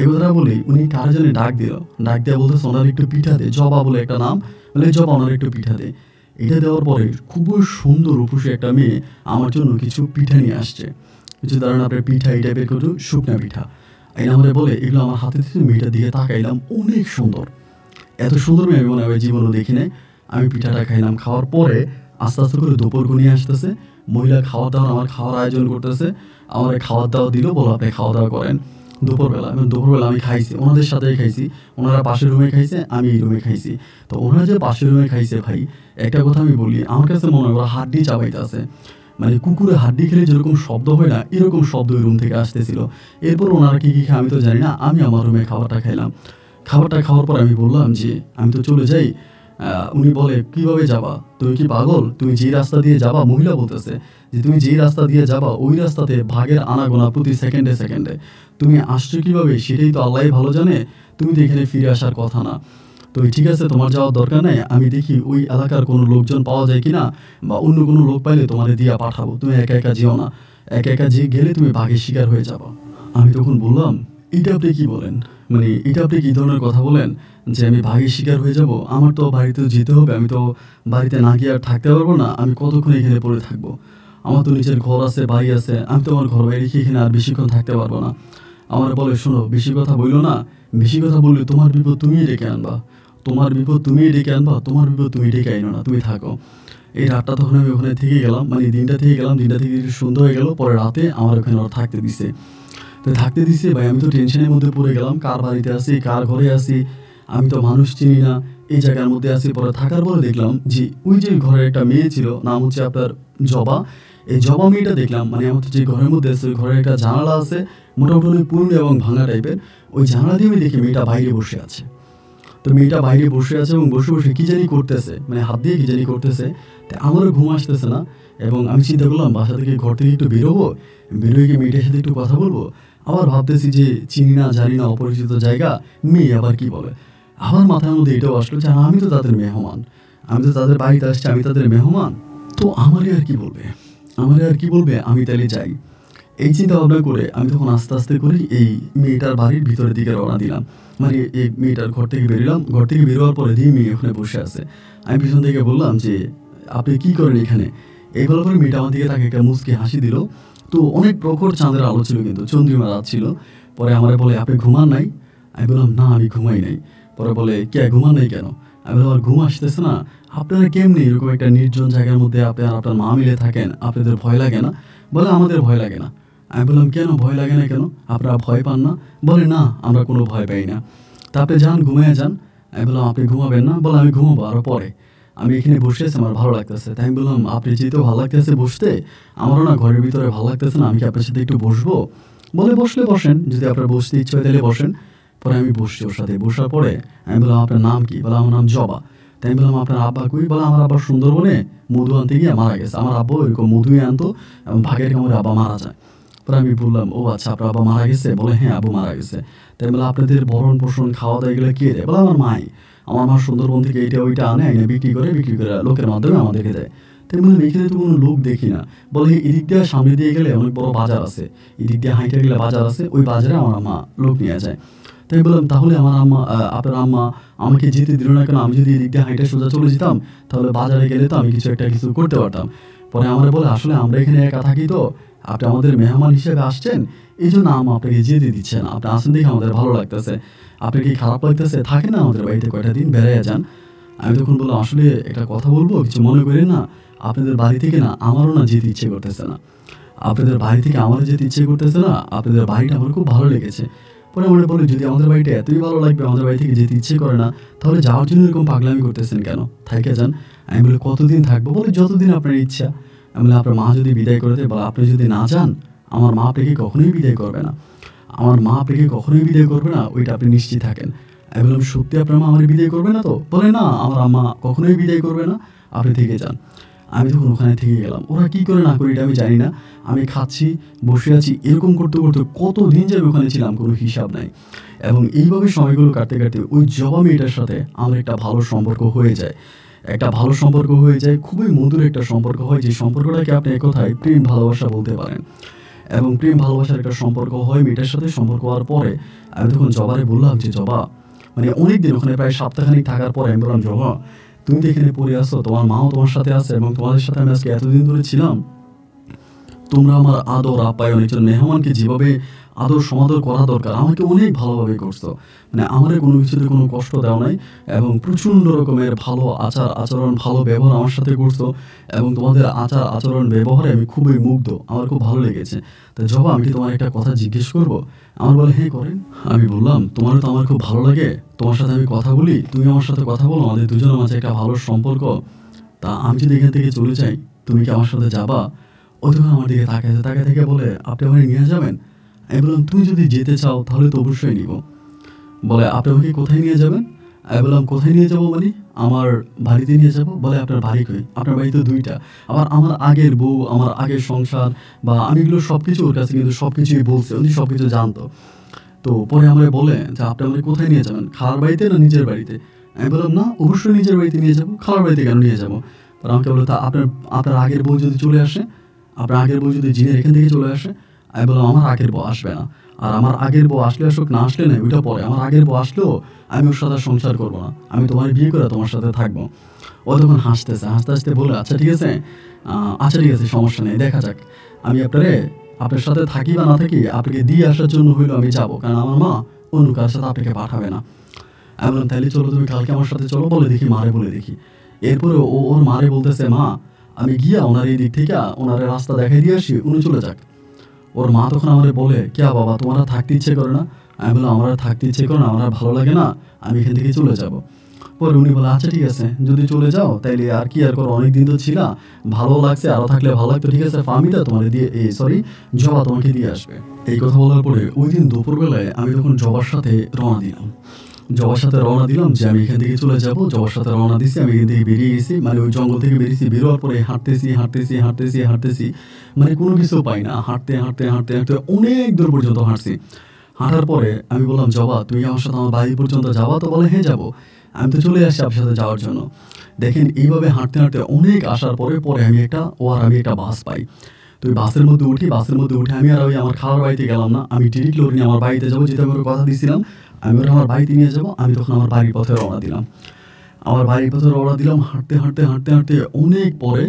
A: এই কথাটা বলি উনি কারা জানে ডাক দিয়ে বলতেছে ওনার একটু পিঠা দে, জবা বলে একটা নাম, বলে জবা ওনার একটু পিঠা দে। এটা দেওয়ার পরে খুবই সুন্দর রূপসী একটা মেয়ে আমার জন্য কিছু পিঠা নিয়ে আসছে। কিছু ধরেন আপনার পিঠা এই টাইপের কিছু শুকনা পিঠা এই আমাদের বলে, এগুলো আমার হাতে দিতে মেয়েটার দিকে তাকাইলাম, অনেক সুন্দর, এত সুন্দর মেয়ে আমি মনে হয় জীবনও দেখি নাই। আমি পিঠাটা খাইলাম। খাওয়ার পরে আস্তে আস্তে করে দুপুর ঘনিয়ে আসতেছে। মহিলা আমার খাওয়ার আয়োজন করতেছে, আমার খাওয়ার দাওয়া দিল, বলো আপনি খাওয়া দাওয়া করেন। দুপুরবেলা, এবং দুপুরবেলা আমি খাইছি ওনাদের সাথেই খাইছি। ওনারা পাশের রুমে খাইছে, আমি এই রুমে খাইছি। তো ওনারা যে পাশের রুমে খাইছে ভাই, একটা কথা আমি বলি, আমার কাছে মনে হয় ওরা হাড্ডি চাবাইতে আছে, মানে কুকুরে হাড্ডি খেলে যেরকম শব্দ হয় না, এরকম শব্দ ওই রুম থেকে আসতেছিল। এরপর ওনারা কী কী খায় আমি তো জানি না, আমি আমার রুমে খাবারটা খাইলাম। খাবারটা খাওয়ার পর আমি বললাম যে আমি তো চলে যাই। উনি বলে কীভাবে যাবা, তুমি কি পাগল, তুমি যেই রাস্তা দিয়ে যাবা, মহিলা বলতেছে যে তুমি যেই রাস্তা দিয়ে যাবা ওই রাস্তাতে ভাগের আনাগোনা প্রতি সেকেন্ডে সেকেন্ডে, তুমি আসছো কীভাবে সেটাই তো আল্লাহই ভালো জানে, তুমি তো এখানে ফিরে আসার কথা না। তো ঠিক আছে, তোমার যাওয়ার দরকার নেই, আমি দেখি ওই এলাকার কোনো লোকজন পাওয়া যায় কিনা, বা অন্য কোনো লোক পাইলে তোমার দিয়া পাঠাবো, তুমি একা একা যেও না, একা একা যে গেলে তুমি বাঘের শিকার হয়ে যাবা। আমি তখন বললাম, এটা আপনি কী বলেন, মানে এটা আপনি কী ধরনের কথা বলেন যে আমি বাঘের শিকার হয়ে যাব? আমার তো বাড়িতে যেতে হবে, আমি তো বাড়িতে না গিয়ে আর থাকতে পারবো না, আমি কতক্ষণ এখানে পড়ে থাকবো? আমার তো নিজের ঘর আছে, বাড়ি আছে, আমি তো আমার ঘর বাড়ি রেখে এখানে আর বেশিক্ষণ থাকতে পারবো না। আমার বলে, শোনো, বেশি কথা বললো না, বেশি কথা বললে তোমার বিপদ তুমিই ডেকে আনবা, তোমার বিপদ তুমিই ডেকে আনবা, তোমার বিপদ তুমি ডেকে আইনো না, তুমি থাকো। এই রাতটা তখন আমি ওখানে থেকে গেলাম, মানে দিনটা থেকে গেলাম, দিনটা থেকে সন্ধ্যা হয়ে গেল, পরে রাতে আমার ওখানে ওরা থাকতে দিছে। তো থাকতে দিছে ভাই, আমি তো টেনশনের মধ্যে পড়ে গেলাম, কার বাড়িতে আছি, কার ঘরে আছি, আমি তো মানুষ চিনি না, এই জায়গার মধ্যে আছি। পরে থাকার পরে দেখলাম যে ওই যে ঘরের একটা মেয়ে ছিল, নাম হচ্ছে আপনার জবা। এই জবা মেয়েটা দেখলাম, মানে আমার যে ঘরের মধ্যে আছে ওই ঘরের একটা জানালা আছে, মোটামুটি অনেক পুরনো এবং ভাঙা টাইপের। ওই জানালা দিয়ে আমি দেখি মেয়েটা বাইরে বসে আছে। তো মেয়েটা বাইরে বসে আছে এবং বসে বসে কী জানি করতেছে, মানে হাত দিয়ে কী জানি করতেছে। তো আমারও ঘুম আসতেছে না, এবং আমি চিন্তা করলাম বাসা থেকে, ঘর থেকে একটু বেরোবো, বেরোয় গিয়ে মেয়েটার সাথে একটু কথা বলবো। আবার ভাবতেছি যে চিনি না জানি না, অপরিচিত জায়গা, মেয়ে আবার কি বলে। আমার মাথার মধ্যে এটাও আসলো যে আমি তো তাদের মেহমান, আমি তো তাদের বাড়িতে আসছি, আমি তাদের মেহমান, তো আমারই আর কি বলবে, আমারই আর কি বলবে, আমি তাহলে যাই। এই চিন্তা ভাবনা করে আমি তখন আস্তে আস্তে করে এই মেয়েটার বাড়ির ভিতরের দিকে রওনা দিলাম। মানে এই মেয়েটার ঘর থেকে বেরোলাম, ঘর থেকে বেরোয়ার পরে দিয়ে মেয়ে ওখানে বসে আছে। আমি পিছন থেকে বললাম যে আপনি কি করেন এখানে? এই বলার পরে মেয়েটা আমার দিকে তাকে একটা মুচকি হাসি দিল। তো অনেক প্রখর চাঁদের আলো ছিল, কিন্তু চন্দ্রিমা রাত ছিল। পরে আমার বলে, আপনি ঘুমান নাই? আমি বললাম, না আমি ঘুমাই নাই। পরে বলে, কে ঘুমান নাই কেন? আমি বললাম, আর ঘুম আসতেছে না। আপনারা কেমনি এরকম একটা নির্জন জায়গার মধ্যে আপনি আর আপনার মা মিলে থাকেন, আপনাদের ভয় লাগে না? বলে, আমাদের ভয় লাগে না। আমি বললাম, কেন ভয় লাগে না কেন, আপনারা ভয় পান না? বলে, না আমরা কোনো ভয় পাই না। তা আপনি যান, ঘুমিয়ে যান। আমি বললাম, আপনি ঘুমাবেন না? বলে, আমি ঘুমাবো আরও পরে, আমি এখানে বসে আছি, আমার ভালো লাগতেছে। তাই আমি বললাম, আপনি যেহেতু ভালো লাগতেছে বসতে, আমারও না ঘরের ভিতরে ভালো লাগতেছে না, আমি কি আপনার সাথে একটু বসবো? বলে, বসলে বসেন, যদি আপনার বসতে ইচ্ছে হয় তাহলে বসেন। পরে আমি বসছি ওর সাথে। বসার পরে আমি বললাম, আপনার নাম কি? বলে, আমার নাম জবা। তাই আমি বললাম, আপনার আব্বা কই? বলে, আমার আব্বা সুন্দরবনে মধু আনতে গিয়ে মারা গেছে। আমার আব্বা এরকম মধুই আনতো এবং ভাগের কামড়ে আব্বা মারা যায়। পরে আমি বললাম, ও আচ্ছা, আপনার আব্বা মারা গেছে? বলে, হ্যাঁ আব্বু মারা গেছে। তাই বলে, আপনাদের ভরণ পোষণ খাওয়া দাওয়া এগুলো কে দেয়? বলে, আমার মাই। আমার মা সুন্দরবন থেকে এইটা ওইটা আনে, এনে বিক্রি করে লোকের মাধ্যমে আমাদেরকে দেয়। তাই বললাম, এখানে তো কোনো লোক দেখি না। বলে, এদিক দিয়ে সামনে দিয়ে গেলে অনেক বড় বাজার আছে, এদিক দিয়ে হাঁটে গেলে বাজার আছে, ওই বাজারে আমার মা লোক নিয়ে যায়। তাই বললাম, তাহলে আমার আম্মা, আপনার আম্মা আমাকে যেতে দিল না কেন? আমি যদি এদিক দিয়ে হাঁটে সোজা চলে যেতাম, তাহলে বাজারে গেলে তো আমি কিছু করতে পারতাম। পরে আমার বলে, আসলে আমরা এখানে একা থাকি, তো আপনি আমাদের মেহমান হিসেবে আসছেন, এই জন্য আম্মা আপনাকে যেতে দিচ্ছে না। আপনি আসেন দেখে আমাদের ভালো লাগতেছে, আপনার কি খারাপ লাগতেছে? থাকেন না আমাদের বাড়িতে কয়টা দিন, বেড়াইয়া যান। আমি তখন বললাম, আসলে একটা কথা বলবো, কিছু মনে করেন না, আপনাদের বাড়ি থেকে না আমারও না যেতে ইচ্ছে করতেছে না, আপনাদের বাড়ি থেকে আমারও যেতে ইচ্ছে করতেছে না, আপনাদের বাড়িটা আমার খুব ভালো লেগেছে। পরে মনে বলে, যদি আমাদের বাড়িটা এতই ভালো লাগবে, আমাদের বাড়ি থেকে যেতে ইচ্ছে করে না, তাহলে যাওয়ার জন্য এরকম পাগলামি করতেছেন কেন? থাইকে যান। আমি বলি, কতদিন থাকবো? বলে, যতদিন আপনার ইচ্ছা। আমি বলি, আপনার মা যদি বিদায় করে দেয়, বা আপনি যদি না যান, আমার মা আপনাকে কখনোই বিদায় করবে না, আমার মা আপনাকে কখনোই বিদায় করবে না, ওইটা আপনি নিশ্চিত থাকেন। আমি বললাম, সত্যি আপনার মা আমার বিদায় করবে না তো? বলে, না আমার আম্মা কখনোই বিদায় করবে না, আপনি থেকে যান। আমি তখন ওখানে থেকে গেলাম। ওরা কী করে না করে এটা আমি জানি না। আমি খাচ্ছি, বসে আছি, এরকম করতে করতে কত দিন যে আমি ওখানে ছিলাম কোনো হিসাব নাই। এবং এইভাবে সময়গুলো কাটতে কাটতে ওই জবা মেয়েটার সাথে আমার একটা ভালো সম্পর্ক হয়ে যায়, একটা ভালো সম্পর্ক হয়ে যায়, খুবই মধুর একটা সম্পর্ক হয়, যে সম্পর্কটাকে আপনি এক কথায় প্রেম ভালোবাসা বলতে পারেন। এবং প্রেম ভালোবাসার একটা সম্পর্ক হয় মেয়েটার সাথে। সম্পর্ক হওয়ার পরে আমি তখন জবারে বললাম যে, জবা, মানে অনেক দিন ওখানে প্রায় সপ্তাহখানিক থাকার পরে আমি বললাম, জবা, তুমি তো এখানে পড়ে আসো, তোমার মাও তোমার সাথে আছে, এবং তোমাদের সাথে আমি আজকে এতদিন ধরে ছিলাম, তোমরা আমার আদর আপ্যায়ন, একজন মেহমানকে যেভাবে আদর সমাদর করা দরকার, আমাকে অনেক ভালোভাবে করছো, মানে আমার কোনো কিছুতে কোনো কষ্ট দেওয়া নাই এবং প্রচণ্ড রকমের ভালো আচার আচরণ ভালো ব্যবহার আমার সাথে করছো এবং তোমাদের আচার আচরণ ব্যবহারে আমি খুবই মুগ্ধ, আমার খুব ভালো লেগেছে। তা জবা আমি কি তোমার একটা কথা জিজ্ঞেস করবো? আমার বলে হ্যাঁ করেন। আমি বললাম তোমারও তো আমার খুব ভালো লাগে, তোমার সাথে আমি কথা বলি, তুমি আমার সাথে কথা বলো, আমাদের দুজনের মাঝে একটা ভালো সম্পর্ক। তা আমি যদি এখান থেকে চলে যাই তুমি কি আমার সাথে যাবা? ও তখন আমার দিকে তাকাইছে, তাকায় থেকে বলে আপনি আমাকে নিয়ে যাবেন? আমি বললাম তুমি যদি যেতে চাও তাহলে তো অবশ্যই নিব। বলে আপনি আমাকে কোথায় নিয়ে যাবেন? আমি বললাম কোথায় নিয়ে যাবো মানে? আমার বাড়িতে নিয়ে যাবো। বলে আপনার বাড়ি কই? আপনার বাড়ি তো দুইটা। আবার আমার আগের বউ, আমার আগের সংসার বা আমি এগুলো সব কিছু ওর কাছে কিন্তু সব কিছুই বলছে, উনি সব কিছু জানতো। তো পরে আমাকে বলে যে আপনি আমাকে কোথায় নিয়ে যাবেন, খালার বাড়িতে না নিজের বাড়িতে? আমি বললাম না অবশ্যই নিজের বাড়িতে নিয়ে যাবো, খালার বাড়িতে কেন নিয়ে যাবো? পরে আমাকে বললো তা আপনার আপনার আগের বউ যদি চলে আসে, আপনার আগের বউ যদি জিনের এখান থেকে চলে আসে? আমি বললাম আমার আগের বউ আসবে না, আর আমার আগের বউ আসলে আসুক না আসলে না ওইটা পরে, আমার আগের বউ আসলেও আমি ওর সাথে সংসার করবো না, আমি তোমার বিয়ে করে তোমার সাথে থাকবো। ও তখন হাসতেছে, হাসতে হাসতে বলে আচ্ছা ঠিক আছে, আচ্ছা ঠিক আছে সমস্যা নেই, দেখা যাক, আমি আপনার সাথে থাকি বা না থাকি আপনাকে দিয়ে আসার জন্য হইলেও আমি যাবো, কারণ আমার মা অন্য কার সাথে আপনাকে পাঠাবে না। আমি বললাম তাহলে চলো তুমি কালকে আমার সাথে চলো, বলে দেখি মারে বলে দেখি। এরপরে ও ওর মারে বলতেছে মা আমি গিয়া ওনার এই দিক থেকে ওনার রাস্তা দেখাই দিয়ে আসি, উনি চলে যাক। ওর মা তখন আমারে বলে ক্যা বাবা তোমার আর থাকতে ইচ্ছে করে না? আমি বললাম আমার আর থাকতে ইচ্ছে করে না, আমার আর ভালো লাগে না, আমি এখান থেকে চলে যাব। পরে উনি বলে আচ্ছা ঠিক আছে যদি চলে যাও তাইলে আর কি আর করো, অনেকদিন তো ছিলা, ভালো লাগছে, আরও থাকলে ভালো লাগতো, ঠিক আছে ফার্মিটা তোমার দিয়ে জবা তোমাকে দিয়ে আসবে। এই কথা বলার পরে ওই দিন দুপুরবেলায় আমি তখন জবার সাথে রওনা দিলাম। জবার সাথে রওনা দিলাম যে আমি এখান থেকে চলে যাব, জবার সাথে রওনা দিছি, আমি এখান থেকে বেরিয়ে গেছি, মানে ওই জঙ্গল থেকে বেরিয়েছি, বেরোয়ার পরে হাঁটতেছি হাঁটতেছি হাঁটতেছি হাঁটতেছি, মানে কোনো কিছু পাই না, হাঁটতে হাঁটতে হাঁটতে হাঁটতে অনেক দূর পর্যন্ত হাঁটছি। হাঁটার পরে আমি বললাম জবা তুমি আমার সাথে আমার বাড়ি পর্যন্ত যাবা? তো বলে হ্যাঁ যাবো, আমি তো চলে আসছি আপনার সাথে যাওয়ার জন্য। দেখেন এইভাবে হাঁটতে হাঁটতে অনেক আসার পরে পরে আমি একটা বাস পাই। তো ওই বাসের মধ্যে উঠে আমি আর ওই আমার খালার বাড়িতে গেলাম না, আমি ডিরেক্টলি ওর নিয়ে আমার বাড়িতে যাবো, যেটা আমি ওর কথা দিয়েছিলাম, আমি ওরা আমার বাড়িতে নিয়ে যাবো। আমি তখন আমার বাড়ির পথে রওনা দিলাম। হাঁটতে হাঁটতে হাঁটতে হাঁটতে অনেক পরে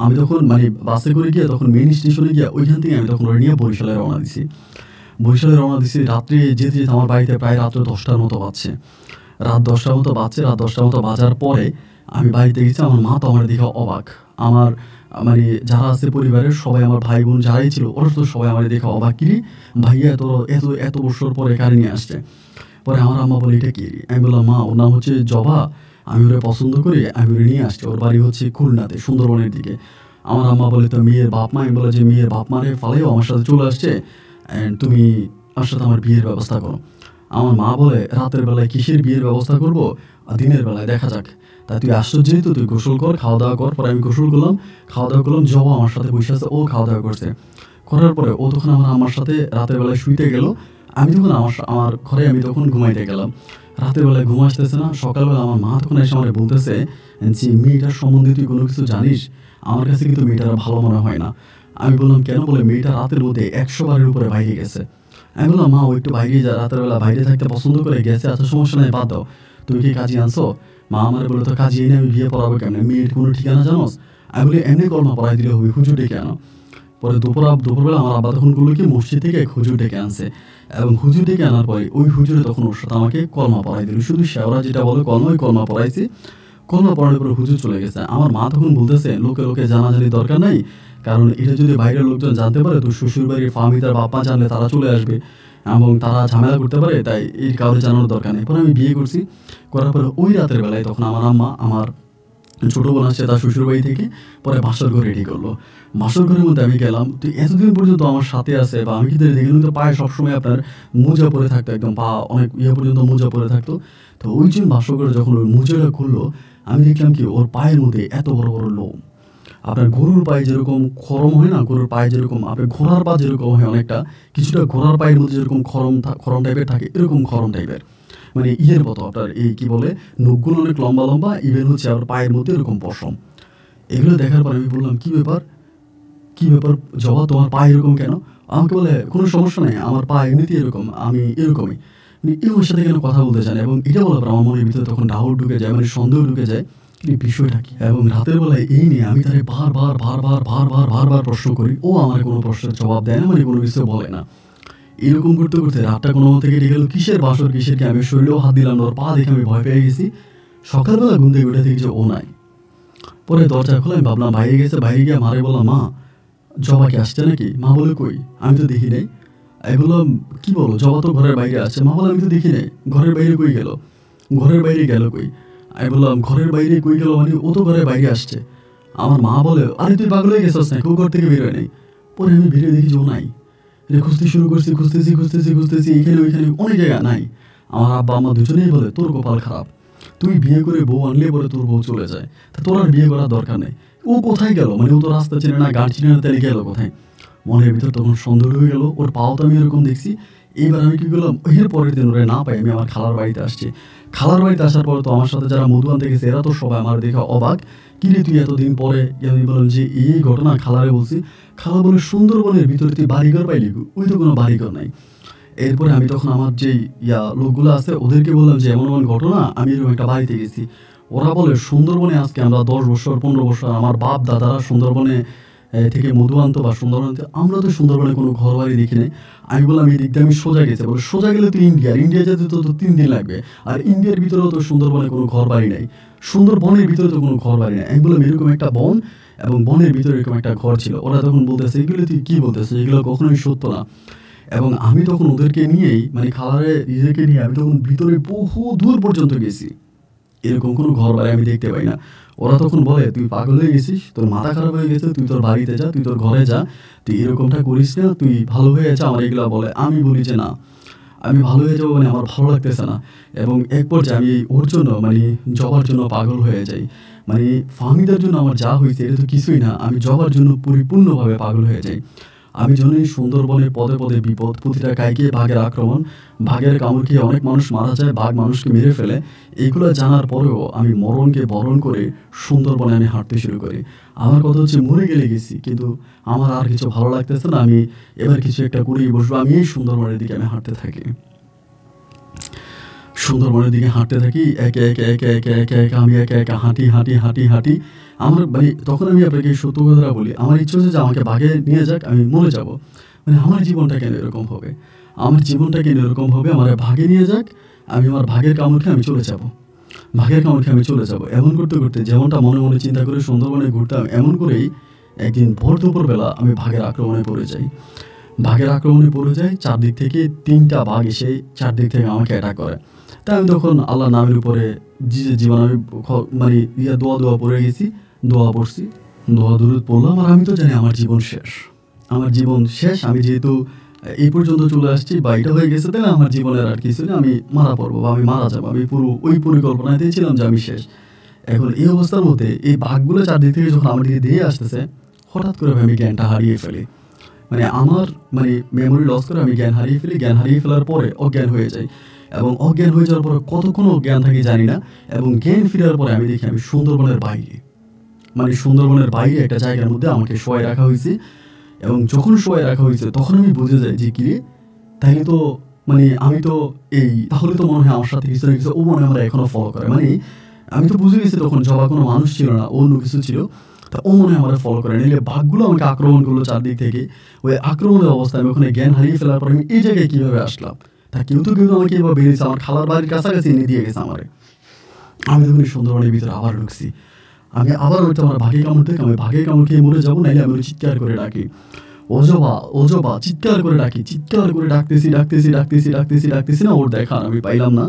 A: আমি তখন মানে বাসে করে গিয়ে তখন মেন স্টেশনে গিয়ে ওইখান থেকে আমি তখন ওরা নিয়ে বরিশালে রওনা দিছি। রাত্রে যেতে যেতে আমার বাড়িতে প্রায় রাত্রে 10টার মতো বাজছে। রাত 10টার মতো বাজার পরে আমি বাড়িতে গেছি। আমার মা তো আমার দেখে অবাক। আমার মানে যারা আছে পরিবারের সবাই, আমার ভাই বোন যারাই ছিল ওরা তো সবাই আমার দেখে অবাক, কিরে ভাইয়া এত এত এত বছর পরে কারে নিয়ে আসছে। পরে আমার আম্মা বলে এটা কে? আমি বললাম মা ওর নাম হচ্ছে জবা, আমি ওরে পছন্দ করি, আমি ওরে নিয়ে আসছি, ওর বাড়ি হচ্ছে খুলনাতে সুন্দরবনের দিকে। আমার আম্মা বলে তো মেয়ের বাপ মা? আমি বলে যে মেয়ের বাপ মারে ফালেও আমার সাথে চলে আসছে, অ্যান্ড তুমি ওর সাথে আমার বিয়ের ব্যবস্থা করো। আমার মা বলে রাতের বেলায় কিসের বিয়ের ব্যবস্থা করবো, দিনের বেলায় দেখা যাক। তাই তুই আশ্চর্য যেহেতু তুই গোসল কর, খাওয়া দাওয়া কর। পরে আমি গোসল করলাম, খাওয়া দাওয়া করলাম, জবা আমার সাথে বসে আছে, ও খাওয়া দাওয়া করছে। করার পরে ও তখন আমার সাথে রাতের বেলায় শুইতে গেল। আমি তখন আমার ঘরে আমি তখন ঘুমাইতে গেলাম। রাতের বেলায় ঘুম আসতেছে না, সকালবেলা আমার মা তখন এসে আমার বলতেছে যে মেয়েটার সম্বন্ধে তুই কোনো কিছু জানিস? আমার কাছে কিন্তু মেয়েটার ভালো মনে হয় না। আমি বললাম কেন? বলে মেয়েটা রাতের মধ্যে 100 বারের উপরে বাইরে গেছে। আমি বললাম মা ও একটু বাইরে যা, রাতের বেলা বাইরে থাকতে পছন্দ করে গেছে, আচ্ছা সমস্যা নাই বাদ দাও, তুমি কি কাজে আনছো? মা আমার বলে তো কাজে এনে আমি বিয়ে পড়াবো কেমন, মেয়ের কোনো ঠিকানা জানোস? আমি বলি এমনি কলমা পড়াই দিলে হবে, হুজুর ডেকে আনো। পরে দুপুরবেলা আমার আব্বা তখন করলো কি মসজিদ থেকে এক হুজুর ডেকে আনছে, এবং হুজুর ডেকে আনার পরে ওই হুজুরে তখন ওর সাথে আমাকে কলমা পড়াই দিল, শুধু শেওরা যেটা বলে কলমা, ওই কলমা পড়াইছি। কলমা পড়ানোর পরে হুজুর চলে গেছে। আমার মা তখন বলতেছে লোকে লোকে জানাজানি দরকার নাই, কারণ এটা যদি বাইরের লোকজন জানতে পারে তো শ্বশুর বাড়ির ফার্মিতার বাপ্পা জানলে তারা চলে আসবে এবং তারা ঝামেলা করতে পারে, তাই এই কাউরে জানানোর দরকার নেই। পরে আমি বিয়ে করছি। করার পরে ওই রাতের বেলায় তখন আমার আম্মা আমার ছোটো বোন আসছে তার শ্বশুরবাড়ি থেকে, পরে বাসর ঘর রেডি করলো। বাসর ঘরের মধ্যে আমি গেলাম, তো এতদিন পর্যন্ত আমার সাথে আছে বা আমি কিন্তু দেখে কিন্তু পায়ে সবসময় আপনার মোজা পরে থাকতো, একদম পা অনেক পর্যন্ত মোজা পরে থাকতো। তো ওই যে বাসর ঘরে যখন ওই মোজাটা খুললো, আমি দেখলাম কি ওর পায়ের মধ্যে এত বড় বড় লোম। আপনার গরুর পায়ে যেরকম খরম হয় না, গরুর পায়ে যেরকম আপনার ঘোড়ার পা যেরকম হয় অনেকটা, কিছুটা ঘোড়ার পায়ের মধ্যে যেরকম খরম টাইপের থাকে, এরকম খরম টাইপের, মানে ইয়ের মতো আপনার এই কি বলে নখগুলো অনেক লম্বা লম্বা, ইভেন হচ্ছে আমার পায়ের মধ্যে এরকম পশম। এগুলো দেখার পর আমি বললাম কি ব্যাপার জবা তোমার পা এরকম কেন? আমাকে বলে কোনো সমস্যা নেই, আমার পা এমনিতেই এরকম, আমি এরকমই। মানে এর সাথে কেন কথা বলতে চান, এবং এটা বলার পর আমার মনের ভিতরে তখন ডাউট ঢুকে যায়, মানে সন্দেহ ঢুকে যায় এই বিষয়টা কি। এবং রাতের বেলায় এই নিয়ে আমি তারে বারবার প্রশ্ন করি, ও আমার কোনো প্রশ্নের জবাব দেয় না, মানে কোনো কিছু বলে না। এরকম করতে করতে রাতটা কোনো মতে কেটে গেল। কিসের বাসর কিসের কি, আমি শরীরেও হাত দিলাম না, ওর পা দেখে আমি ভয় পেয়ে গেছি। সকালবেলা ঘুম থেকে উঠে দেখি যে ও নাই। পরে দরজা খোলা, আমি ভাবলাম বাইরে গেছে। বাইরে গিয়ে মারে বললাম, মা জবা কি আসছে নাকি? মা বলে, কই, আমি তো দেখি নাই। আমি বললাম, কি বলো, জবা তো ঘরের বাইরে আছে। মা বলে, আমি তো দেখি নাই, ঘরের বাইরে কই গেল? ঘরের বাইরে গেল কই? আমি বললাম, ঘরের বাইরে কই গেল মানে ও তো ঘরের বাইরে আসছে। আমার মা বলে, আরে তুই পাগল হয়ে গেছিস না, কেউ ঘর থেকে বেরোয় নাই। পরে আমি বেরিয়ে দেখি যে ও নাই। রে খুঁজতে শুরু করছি, খুঁজতেছি এইখানে ওইখানে, অনেক জায়গা নাই। আমার আব্বা আম্মা দুজনেই বলে, তোর কপাল খারাপ, তুই বিয়ে করে বউ আনলে পরে তোর বউ চলে যায়, তা তোর আর বিয়ে করার দরকার নেই। ও কোথায় গেল, মানে ও তো রাস্তা চেনে না, গাড়ি চিনে না, তাহলে গেল কোথায়? মনের ভিতর তখন সন্দেহ হয়ে গেল। ওর পাও তো আমি এরকম দেখছি। এইবার আমি কি করলাম, এর পরের দিন ওরে না পাই, আমি আমার খালার বাড়িতে আসছি। খালার বাড়িতে আসার পরে তো আমার সাথে যারা মধু আনতে গেছে এরা তো সবাই আমার দেখে অবাক। কিরে তুই এতদিন পরে? আমি বললাম যে এই ঘটনা খালারে বলছি। খালা বলে, সুন্দরবনের ভিতরে তুই বাড়িঘর পাইলি? ওই তো কোনো বাড়িঘর নাই। এরপরে আমি তখন আমার যেই লোকগুলো আছে ওদেরকে বললাম যে এমন এমন ঘটনা, আমি এরকম একটা বাড়িতে গেছি। ওরা বলে, সুন্দরবনে আজকে আমরা 10 বছর 15 বছর আমার বাপ দাদারা সুন্দরবনে থেকে মধু আনতো বা সুন্দরবনে আমরা তো সুন্দরবনে কোনো ঘর বাড়ি দেখি নাই। আমি বললাম, এই দিক দিয়ে আমি সোজা গেছি। বলে, সোজা গেলে তুই ইন্ডিয়া যেতে তো 3 দিন লাগবে, আর ইন্ডিয়ার ভিতরেও তো সুন্দরবনে কোনো ঘর বাড়ি নাই, সুন্দরবনের ভিতরে তো কোনো ঘর বাড়ি নাই। আমি বললাম, এরকম একটা বন এবং বনের ভিতরে এরকম একটা ঘর ছিল। ওরা তখন বলতেছে, এগুলো তুই কী বলতেছে, এগুলো কখনোই সত্য না। এবং আমি তখন ওদেরকে নিয়েই, মানে খালারে নিজেকে নিয়ে আমি তখন ভিতরে বহু দূর পর্যন্ত গেছি। এরকম কোনো ঘর বাড়ি আমি দেখতে পাই না। ওরা তখন বলে, তুই পাগল হয়ে গেছিস, তোর মাথা খারাপ হয়ে গেছে, তুই তোর বাড়িতে যা, তুই তোর ঘরে যা, তুই এরকমটা করিস না, তুই ভালো হয়ে যা। আমার এগুলা বলে। আমি বলি যে না, আমি ভালো হয়ে যাবো মানে আমার ভালো লাগতেছে না। এবং এক পর্যায়ে আমি ওর জন্য মানে জবার জন্য পাগল হয়ে যাই। মানে ফাহমিদার জন্য আমার যা হয়েছে এটা তো কিছুই না, আমি জবার জন্য পরিপূর্ণভাবে পাগল হয়ে যাই। আমি জানি সুন্দরবনে পদে পদে বিপদ, প্রতিটা গায়ে বাঘের আক্রমণ, বাঘের কামড় খেয়ে অনেক মানুষ মারা যায়, বাঘ মানুষকে মেরে ফেলে। এগুলো জানার পরেও আমি মরণকে বরণ করে সুন্দরবনে আমি হাঁটতে শুরু করি। আমার কথা হচ্ছে, মরে গেলে গেছি, কিন্তু আমার আর কিছু ভালো লাগতেছে না, আমি এবার কিছু একটা করেই বসবো। আমি এই সুন্দরবনের দিকে আমি হাঁটতে থাকি। সুন্দরবনের দিকে হাঁটতে থাকি, একে একে একে একে একে একে আমি একে একে হাঁটি। আমার মানে তখন আমি আপনাকে সত্য কথাটা বলি, আমার ইচ্ছে হচ্ছে যে আমাকে বাঘে নিয়ে যাক, আমি মরে যাব। মানে আমার জীবনটা কেন এরকম হবে, আমার জীবনটা কেন এরকম হবে, আমার ভাগে নিয়ে যাক, আমি আমার ভাগের কামড় খেয়ে আমি চলে যাব, ভাগের কামড় খেয়ে আমি চলে যাব। এমন করতে করতে যেমনটা মনে মনে চিন্তা করে সুন্দরবনে ঘুরতাম, এমন করেই একদিন ভোর দুপুরবেলা আমি ভাগের আক্রমণে পড়ে যাই। বাঘের আক্রমণে পড়ে যায়, চারদিক থেকে 3টা বাঘ এসে চারদিক থেকে আমাকে অ্যাটাক করে। তাই আমি তখন আল্লাহ নামের উপরে জীবন আমি মানে দোয়া পড়ে গেছি, দোয়া পড়ছি, দোয়া দরুদ পড়লাম। আর আমি তো জানি আমার জীবন শেষ, আমার জীবন শেষ। আমি যেহেতু এই পর্যন্ত চলে আসছি বা এটা হয়ে গেছে, তাহলে আমার জীবনের আর কিছু নেই, আমি মারা পড়বো বা আমি মারা যাবো। আমি পুরো ওই পরিকল্পনাতেই ছিলাম যে আমি শেষ। এখন এই অবস্থার মধ্যে এই বাঘগুলো চারদিক থেকে যখন আমার দিকে দিয়ে আসতেছে, হঠাৎ করে আমি জ্ঞানটা হারিয়ে ফেলি। মানে আমার মানে মেমোরি লস করে আমি জ্ঞান হারিয়ে ফেলি। জ্ঞান হারিয়ে ফেলার পরে অজ্ঞান হয়ে যাই, এবং অজ্ঞান হয়ে যাওয়ার পরে কতক্ষণ অজ্ঞান থাকি জানি না। এবং জ্ঞান ফেরার পরে আমি দেখি আমি সুন্দরবনের বাইরে, মানে সুন্দরবনের বাইরে একটা জায়গার মধ্যে আমাকে শোয়াই রাখা হয়েছে। এবং যখন শোয়াই রাখা হয়েছে তখন আমি বুঝে যাই যে কিরে, তাইলে তো মানে আমি তো তাহলে তো মনে হয় আমার সাথে কিছু না কিছু ও মনে হয় আমরা এখনো ফলো করে। মানে আমি তো বুঝে গেছি তখন জবা কোনো মানুষ ছিল না, অন্য কিছু ছিল। তা ও মনে হয় আমার ফলো করে, নিলে বাঘগুলো আমাকে আক্রমণ করলো চারদিক থেকে। ওই আক্রমণের অবস্থায় আমি ওখানে জ্ঞান হারিয়ে ফেলার পর আমি এই জায়গায় কীভাবে আসলাম, তা কেউ আমাকে এবার বেরিয়েছে, আমার খালার বাড়ির কাছাকাছি এনে দিয়ে গেছে আমারে। আমি তখন সুন্দরবনের ভিতরে আবার ঢুকছি। আমি আবার ওইটা আমার ভাগে কামড় থেকে, আমি ভাগে কামড় খেয়ে মরে যাবো, নাইলে আমি চিৎকার করে ডাকি, ওজবা চিৎকার করে ডাকি, চিৎকার করে ডাকতেছি না, ওর দেখা আমি পাইলাম না।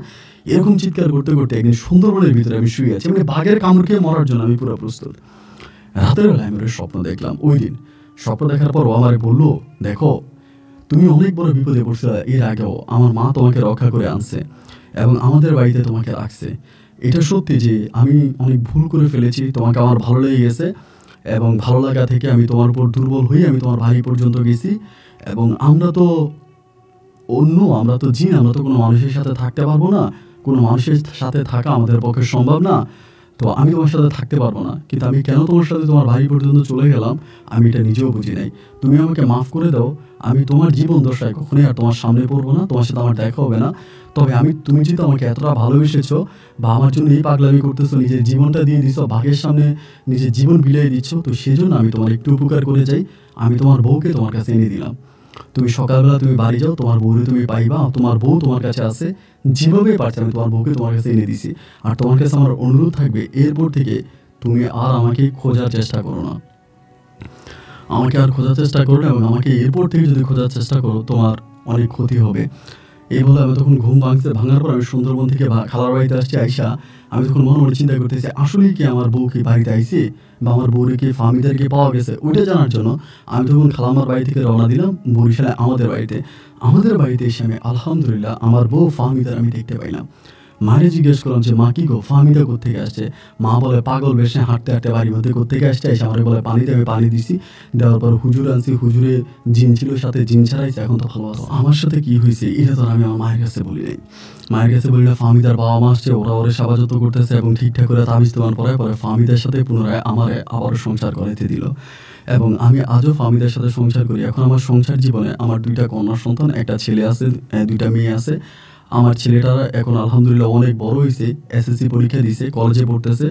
A: এরকম চিৎকার করতে করতে একদিন সুন্দরবনের ভিতরে আমি শুয়ে আছি, মানে বাঘের কামড় খেয়ে মরার জন্য আমি পুরো প্রস্তুত। রাতের বেলায় আমি ওর স্বপ্ন দেখলাম। ওই দিন স্বপ্ন দেখার পর ও আমাকে বললো, দেখো তুমি অনেক বড় বিপদে পড়ছো, এর আগেও আমার মা তোমাকে রক্ষা করে আনছে এবং আমাদের বাড়িতে তোমাকে রাখছে। এটা সত্যি যে আমি অনেক ভুল করে ফেলেছি, তোমাকে আমার ভালো লেগে গেছে, এবং ভালো লাগা থেকে আমি তোমার উপর দুর্বল হয়ে আমি তোমার বাড়ি পর্যন্ত গেছি। এবং আমরা তো জিন, আমরা তো কোনো মানুষের সাথে থাকতে পারবো না, কোনো মানুষের সাথে থাকা আমাদের পক্ষে সম্ভব না, তো আমি তোমার সাথে থাকতে পারবো না। কিন্তু আমি কেন তোমার সাথে তোমার বাড়ি পর্যন্ত চলে গেলাম আমি এটা নিজেও বুঝি নাই। তুমি আমাকে মাফ করে দাও, আমি তোমার জীবন দশায় কখনোই আর তোমার সামনে পড়বো না, তোমার সাথে আমার দেখা হবে না। তবে তুমি যেহেতু আমাকে এতটা ভালোবেসেছো বা আমার জন্য এই পাগলামি করতেছো, নিজের জীবনটা দিয়ে দিচ্ছ, বাঘের সামনে নিজের জীবন বিলিয়ে দিচ্ছ, তো সেজন্য আমি তোমার একটু উপকার করে যাই, আমি তোমার বউকে তোমার কাছে এনে দিলাম। তুমি সকালবেলা তুমি বাড়ি যাও, তোমার বউরে তুমি পাইবা, তোমার বউ তোমার কাছে আছে, যেভাবে পারছি আমি তোমার বউকে তোমার কাছে এনে দিছি। আর তোমার কাছে আমার অনুরোধ থাকবে এরপর থেকে তুমি আর আমাকে খোঁজার চেষ্টা করো না, আমাকে আর খোঁজার চেষ্টা করো না, এবং আমাকে এরপর থেকে যদি খোঁজার চেষ্টা করো তোমার অনেক ক্ষতি হবে। এই বলে আমি তখন ঘুম ভাঙছে, ভাঙার পর আমি সুন্দরবন থেকে খালার বাড়িতে আসছি। আইসা আমি তখন মনে মনে চিন্তা করতেছি আসলেই কি আমার বউ কি বাড়িতে আইছে বা আমার বউরে কি ফার্মিদেরকে পাওয়া গেছে, ওইটা জানার জন্য আমি তখন খালামার বাড়ি থেকে রওনা দিলাম বরিশালে আমাদের বাড়িতে। আমাদের বাড়িতে এসে আমি আলহামদুলিল্লাহ আমার বউ ফার্মিদার আমি দেখতে পাইলাম। মারে জিজ্ঞেস করলাম যে মা কি গো ফার্মিদা কোথেকে আসছে? মা বলে পাগল বেশে হাঁটতে হাঁটতে বাড়ির মধ্যে কোথেকে আসছে, এসে আমার বলে পানিতে, আমি পানি দিছি, দেওয়ার পর হুজুর আনছি, হুজুরে জিন ছিল সাথে, জিন ছাড়াইছে, এখন তো ভালো আছে। আমার সাথে কি হয়েছে এটা তো আমি আমার মায়ের কাছে বলি নাই। মায়ের কাছে বলি না, ফার্মিদার বাবা মা আসছে, ওরা ওরে সাবাযত্ন করতেছে এবং ঠিকঠাক করে তাবিজ তোমার পরে পরে ফার্মিদার সাথে পুনরায় আমার আবারও সংসার করাইতে দিল। এবং আমি আজও ফার্মিদার সাথে সংসার করি। এখন আমার সংসার জীবনে আমার 2টা কন্যা সন্তান, একটা ছেলে আছে, 2টা মেয়ে আছে। আমার ছেলেটা এখন আলহামদুলিল্লাহ অনেক বড় হয়েছে, এসএসসি পরীক্ষা দিছে, কলেজে পড়তেছে।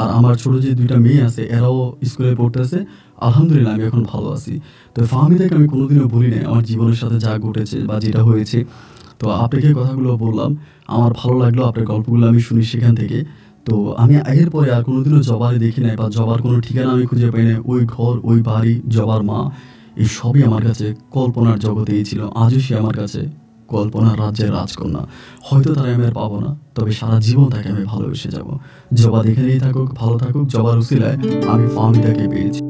A: আর আমার ছোট যে 2টা মেয়ে আছে এরাও স্কুলে পড়তেছে। আলহামদুলিল্লাহ আমি এখন ভালো আছি। তো ফার্মিদাকে আমি কোনোদিনও বলি নাই আমার জীবনের সাথে যা ঘটেছে বা যেটা হয়েছে। তো আপনাকে কথাগুলো বললাম, আমার ভালো লাগলো, আপনার গল্পগুলো আমি শুনি সেখান থেকে। তো আমি এরপরে আর কোনোদিনও জবারে দেখি নাই বা জবার কোনো ঠিকানা আমি খুঁজে পাই নাই। ওই ঘর, ওই বাড়ি, জবার মা, এই সবই আমার কাছে কল্পনার জগতেই ছিল। আজও সে আমার কাছে কল্পনার রাজ্যের রাজকন্যা। হয়তো তারা আমি আর পাবো না, তবে সারা জীবন তাকে আমি ভালোবেসে যাব। জবা এখানেই থাকুক, ভালো থাকুক, জবার উসিলায় আমি ফার্মিদাকে পেয়েছি।